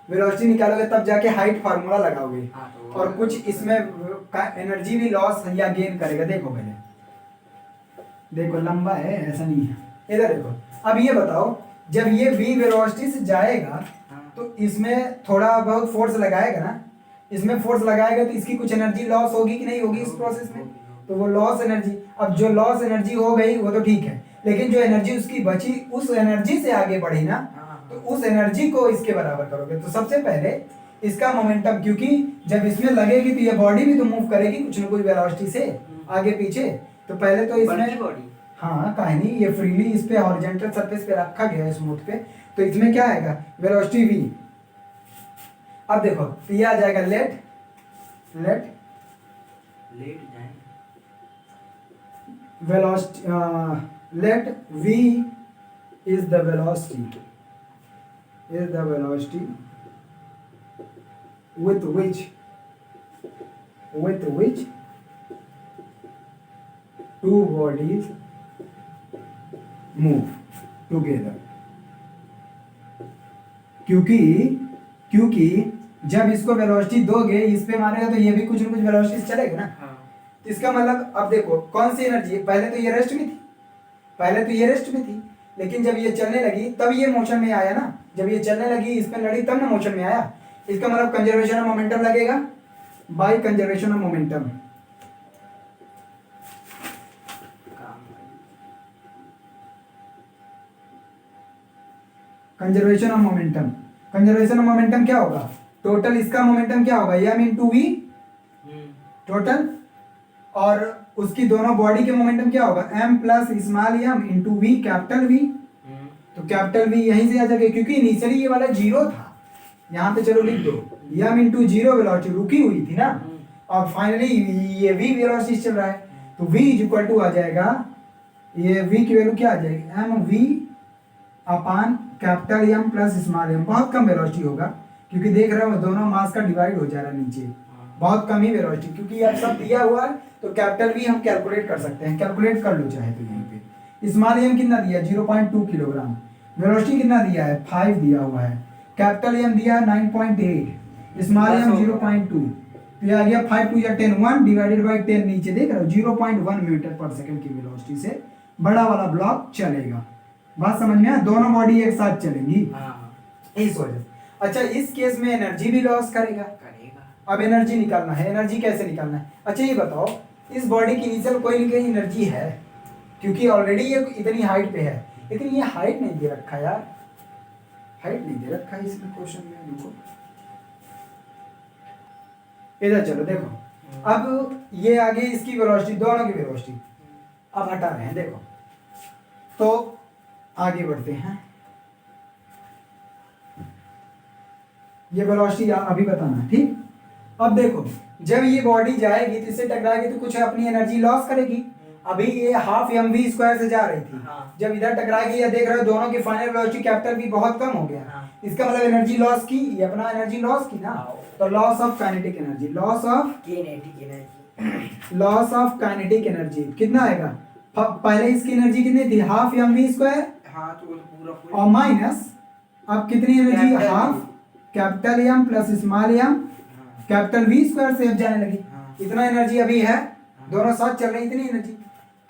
वेलोसिटी निकालोगे तब जाके हाइट फार्मूला लगाओगे, तो और कुछ इसमें एनर्जी भी लॉस या गेन करेगा। देखो पहले, देखो लंबा है, ऐसा नहीं है, इधर देखो। अब ये बताओ, जब ये v वेलोसिटी से जाएगा तो इसमें थोड़ा बहुत फोर्स लगाएगा ना, इसमें फोर्स लगाएगा तो इसकी कुछ एनर्जी लॉस होगी कि नहीं होगी इस प्रोसेस में? तो वो लॉस एनर्जी, अब जो लॉस एनर्जी हो गई वो तो ठीक है, लेकिन जो एनर्जी उसकी बची उस एनर्जी से आगे बढ़ी ना, तो उस एनर्जी को इसके बराबर करोगे। तो सबसे पहले इसका मोमेंटम, क्योंकि जब इसमें लगेगी तो ये बॉडी भी तो मूव करेगी कुछ न कुछ वेलोसिटी से आगे पीछे, तो पहले तो इसमें बॉडी, हाँ काहे नहीं, ये फ्रीली इस पे हॉरिजॉन्टल सरफेस पे रखा गया है स्मूथ पे, तो इसमें क्या आएगा? Velocity v। अब देखो तो ये आ जाएगा लेट जाए velocity, let v is the velocity with which two bodies move together। क्योंकि जब इसको वेलोसिटी दोगे, इस पे मारेगा तो ये भी कुछ न कुछ वेलोसिटी से चलेगा ना। तो इसका मतलब अब देखो कौन सी एनर्जी, पहले तो ये रेस्ट में थी, लेकिन जब ये चलने लगी तब ये मोशन में आया ना, जब ये चलने लगी इस पे लड़ी तब ना मोशन में आया। इसका मतलब कंजर्वेशन ऑफ मोमेंटम लगेगा by conservation of momentum. Conservation of momentum क्या होगा? टोटल इसका मोमेंटम क्या होगा? m इंटू वी टोटल, और उसकी दोनों बॉडी के मोमेंटम क्या होगा? m plus small m into v capital v. तो कैपिटल वी यहीं से आ जाएगा, क्योंकि इनिशियली ये वाला जीरो था, यहाँ पे चलो लिख दो m इंटू जीरो वेलोसिटी रुकी हुई थी ना, और फाइनली ये v वेलोसिटी चल रहा है, तो v इज इक्वल टू आ जाएगा, ये v की वैल्यू क्या आ जाएगी? m v upon capital m plus small m। बहुत कम वेलोसिटी होगा, क्योंकि देख रहे हो दोनों मास का डिवाइड हो जा रहा है नीचे, बहुत कम ही वेलोसिटी, क्योंकि अब सब दिया हुआ है तो कैपिटल वी हम कैलकुलेट कर सकते हैं, कैलकुलेट कर लो चाहे तो यहीं पे। स्मॉल m कितना दिया? 0.2 किलोग्राम। वेलोसिटी कितना दिया है? 5 दिया हुआ है। कैपिटल m दिया 9.8, स्मॉल m 0.2, तो ये आ गया 5 2 या 10, 1 डिवाइडेड बाय 10, नीचे देख रहे हो 0.1 मीटर पर सेकंड की वेलोसिटी से बड़ा वाला ब्लॉक चलेगा। बात समझ में आया? दोनों बॉडी एक साथ चलेंगी इस वजह से। अच्छा, इस केस में एनर्जी भी लॉस करेगा। अब एनर्जी निकालना है, एनर्जी कैसे निकालना है? अच्छा ये बताओ, इस बॉडी की इनिशियल कोई ना कोई एनर्जी है, क्योंकि ऑलरेडी ये इतनी हाइट पे है, लेकिन ये हाइट नहीं दे रखा यार, हाइट नहीं दे रखा है इसमें क्वेश्चन में। देखो इधर चलो देखो, अब ये आगे इसकी वेलोसिटी, दोनों की वेलोसिटी अब हटा रहे हैं, देखो तो आगे बढ़ते हैं। ये वेलोसिटी अभी बताना, ठीक। अब देखो जब ये बॉडी जाएगी तो इससे टकराएगी तो कुछ अपनी एनर्जी लॉस करेगी। अभी ये हाफ mv² से जा रही थी, हाँ। जब इधर टकराएगी, या देख रहे हो दोनों की फाइनल वेलोसिटी कैपिटल V बहुत कम हो गया, हाँ। इसका मतलब एनर्जी लॉस की, ये अपना एनर्जी लॉस की ना। हाँ। तो loss of kinetic energy, loss of kinetic energy कितना आएगा? पहले इसकी एनर्जी कितनी थी? हाफ mv², हाँ तो वो तो पूरा और माइनस अब कितनी energy? Capital half capital M plus small m capital V² से अब जाने लगी। हाँ। इतना एनर्जी अभी है, दोनों साथ चल रही इतनी एनर्जी।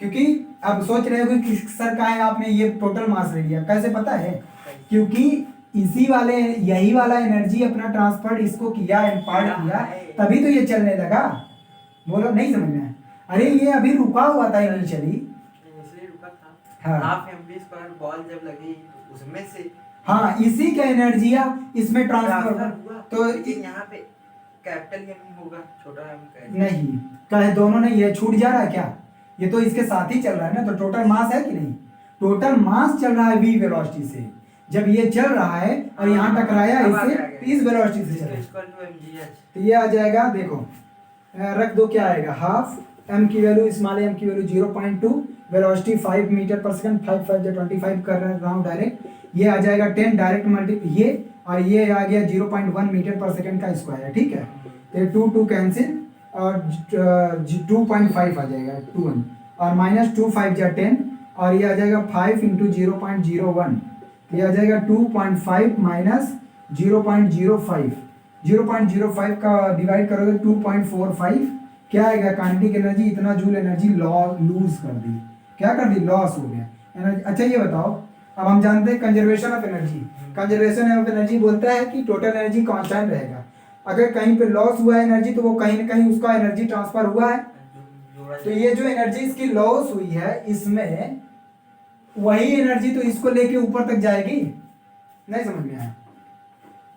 क्योंकि अब सोच रहे हो कि सर कहाँ है, आपने ये टोटल मास ले लिया, कैसे पता है? क्योंकि इसी वाले, यही वाला एनर्जी अपना ट्रांसफर इसको किया, इम्पार्ट किया, तभी तो ये चलने लगा। बोलो नहीं समझ में? अरे ये अभी रुका हुआ था इनिशियली, इसलिए रुका था। हाँ। हाफ mv² बॉल जब लगी उसमें से हाँ, इसी का एनर्जी इसमें ट्रांसफर हुआ, तो लेकिन यहाँ पे कैपिटल M होगा, छोटा m का नहीं, कहे दोनों नहीं, ये छूट जा रहा है क्या? ये तो इसके साथ ही चल रहा है ना, तो टोटल मास है कि नहीं? टोटल मास चल रहा है v वेलोसिटी से, जब ये चल रहा है और यहाँ टकराया इससे, तो इस वेलोसिटी से चल रहा है, तो ये आ जाएगा, देखो रख दो, क्या आएगा? हाफ m की वैल्यू, स्मॉल m की वैल्यू 0.2, वेलोसिटी 5 मीटर पर सेकंड, 5 5 25 कर रहा हूँ डायरेक्ट, ये आ जाएगा 10 डायरेक्ट मल्टी, ये और ये आ गया 0.1 मीटर पर सेकंड का स्क्वायर है, ठीक है। तो 2 कैंसिल और 2.5 आ जाएगा, 2 1 और माइनस 2 5 जा 10, और ये आ जाएगा 5 इंटू 0.01, ये आ जाएगा 2.5 माइनस 0.05, 0.05 का डिवाइड करोगे 2.45, क्या आएगा? काइनेटिक एनर्जी इतना जूल एनर्जी लूज कर दी, क्या कर दी? लॉस हो गया एनर्जी। अच्छा ये बताओ, अब हम जानते हैं conservation of energy, conservation of energy बोलता है कि टोटल एनर्जी कांस्टेंट रहेगा, अगर कहीं पे लॉस हुआ है एनर्जी तो वो कहीं ना कहीं उसका एनर्जी ट्रांसफर हुआ है, तो ये जो एनर्जी इसकी लॉस हुई है, इसमें वही एनर्जी तो इसको लेके ऊपर तक जाएगी, नहीं समझ में आया?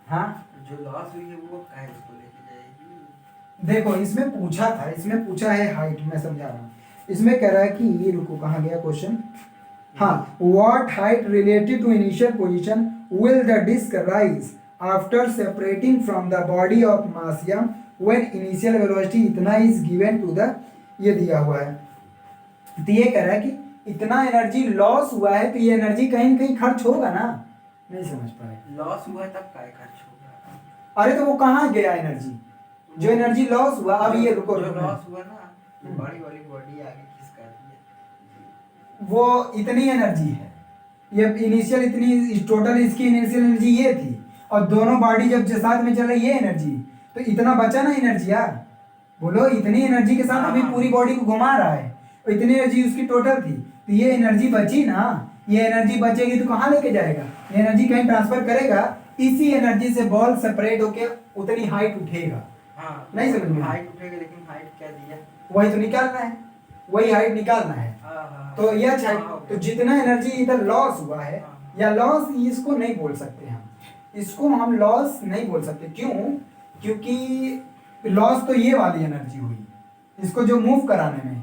हाँ, जो लॉस हुई है वो काहे इसको लेके जाएगी? देखो इसमें पूछा था, इसमें पूछा है हाइट, मैं समझा रहा हूँ। इसमें कह रहा है कि ये, रुको कहाँ गया क्वेश्चन, हाँ, what height related to initial position will the disc rise after separating from the body of mass m when initial velocity इतना इज गिवन टू द, ये दिया हुआ है, तो ये कह रहा है कि इतना एनर्जी लॉस हुआ है, तो ये एनर्जी कहीं ना कहीं खर्च होगा ना, नहीं समझ पाए? लॉस हुआ है तब काय खर्च होगा? अरे तो वो कहाँ गया एनर्जी, जो एनर्जी लॉस हुआ? अब ये रुको, जो लॉस हुआ ना, बड़ी वाली बॉडी आगे खिसका दी है, वो इतनी एनर्जी है, ये इनिशियल इतनी, टोटल इसकी इनिशियल एनर्जी ये थी, और दोनों बॉडी जब साथ में चल रही ये एनर्जी, तो इतना बचा ना एनर्जी यार, बोलो इतनी एनर्जी के साथ अभी पूरी बॉडी को घुमा रहा है, तो इतनी एनर्जी उसकी टोटल थी, तो ये एनर्जी बची ना, ये एनर्जी बचेगी तो कहाँ लेके जाएगा? ये एनर्जी कहीं ट्रांसफर करेगा, इसी एनर्जी से बॉल सेपरेट होके उतनी हाइट उठेगा, हाँ, नहीं समझ में? हाइट उठेगा, लेकिन हाइट क्या दिया? वही तो निकालना है, वही हाइट निकालना है, तो ये अच्छा, तो जितना एनर्जी इधर लॉस हुआ है, या लॉस इसको नहीं बोल सकते हम, इसको हम लॉस नहीं बोल सकते, क्यों? क्योंकि लॉस तो ये वाली एनर्जी हुई, इसको जो मूव कराने में,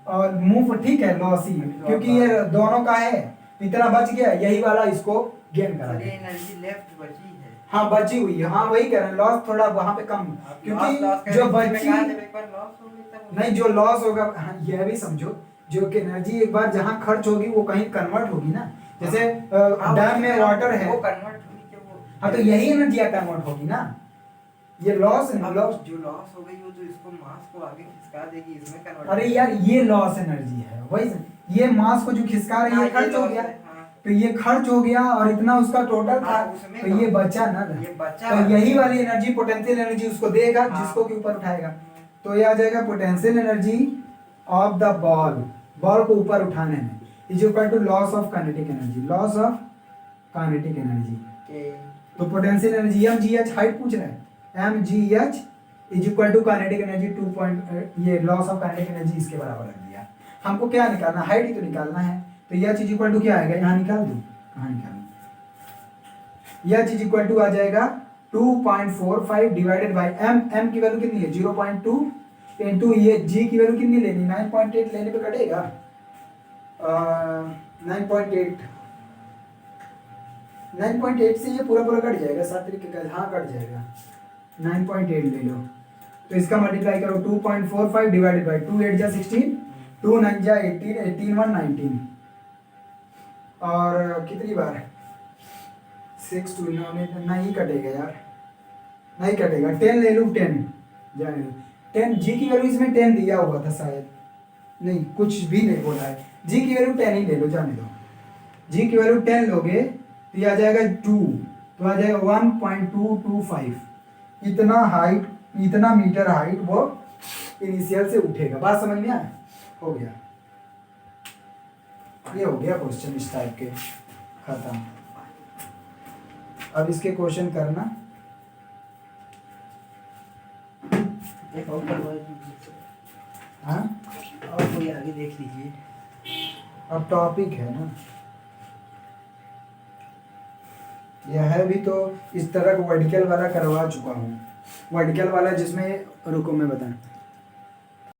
और मूव ठीक है लॉस ही, क्योंकि ये दोनों का है, इतना बच गया, यही वाला इसको गेन करा ये दिया। एनर्जी लेफ्ट बची है, हाँ बची हुई है, हाँ वही कह रहे हैं, लॉस थोड़ा वहां पे कम, क्योंकि जो बची, एक बार लॉस हो गई तब नहीं जो लॉस होगा, हाँ यह भी समझो, जो कि एनर्जी एक बार जहाँ खर्च होगी वो कहीं कन्वर्ट होगी ना, जैसे डैम में वाटर है, वो कन्वर्ट हुई कि वो, हाँ तो यही एनर्जी कन्वर्ट होगी ना, ये लॉस अब लॉस, जो लॉस हो गई वो तो इसको मास को आगे खिसका देगी, इसमें कन्वर्ट। अरे यार ये लॉस एनर्जी है, वही ये मास को जो खिसका रही है, खर्च हो गया, तो ये खर्च हो गया और इतना उसका टोटल था, तो ये बचा ना, ये बचा, तो यही वाली एनर्जी पोटेंशियल एनर्जी उसको देगा, जिसको के ऊपर उठाएगा, तो ये आ जाएगा potential energy of the ball, ball को ऊपर उठाने में, is equal to loss of kinetic energy, loss of kinetic energy. तो पोटेंशियल एनर्जी mgh हाइट पूछ रहा है, mgh is equal to kinetic energy 2 point, ये लॉस ऑफ काइनेटिक एनर्जी इसके बराबर रख दिया। हमको क्या निकालना, हाइट ही तो निकालना है, तो यह चीज इक्वल टू क्या आएगा, यहाँ निकाल दूँ, कहाँ निकालूँ, यह चीज इक्वल टू आ जाएगा 2.45 डिवाइडेड बाई m की वैल्यू कितनी है 0.2 इंटू ये g की वैल्यू कितनी लेनी 9.8 लेने पे कटेगा 9.8 से ये पूरा पूरा कट जाएगा 7 तरीके का हाँ कट जाएगा 9.8 ले लो तो इसका मल्टीप्लाई करो 2.45 डिवाइडेड बाई 2 8 जा 16 2 9 जा 18 18 1 19 और कितनी बार 6 2 नहीं कटेगा यार नहीं कटेगा 10 ले लूँ 10 जाने दो 10 जी की वैल्यू इसमें 10 दिया हुआ था शायद नहीं कुछ भी नहीं बोला है जी की वैल्यू 10 ही ले लो जाने दो जी की वैल्यू 10 लोगे तो ये आ जाएगा 2 तो आ जाएगा 1.225 इतना हाइट इतना मीटर हाइट वो इनिशियल से उठेगा बात समझ में आया हो गया ये हो गया क्वेश्चन इस टाइप के खत्म अब इसके क्वेश्चन करना एक और करवाइए। हाँ और कोई आगे देख लीजिए। अब टॉपिक है ना यह है भी तो इस तरह का वर्टिकल वाला करवा चुका हूँ वर्टिकल वाला जिसमें रुको मैं बताऊँ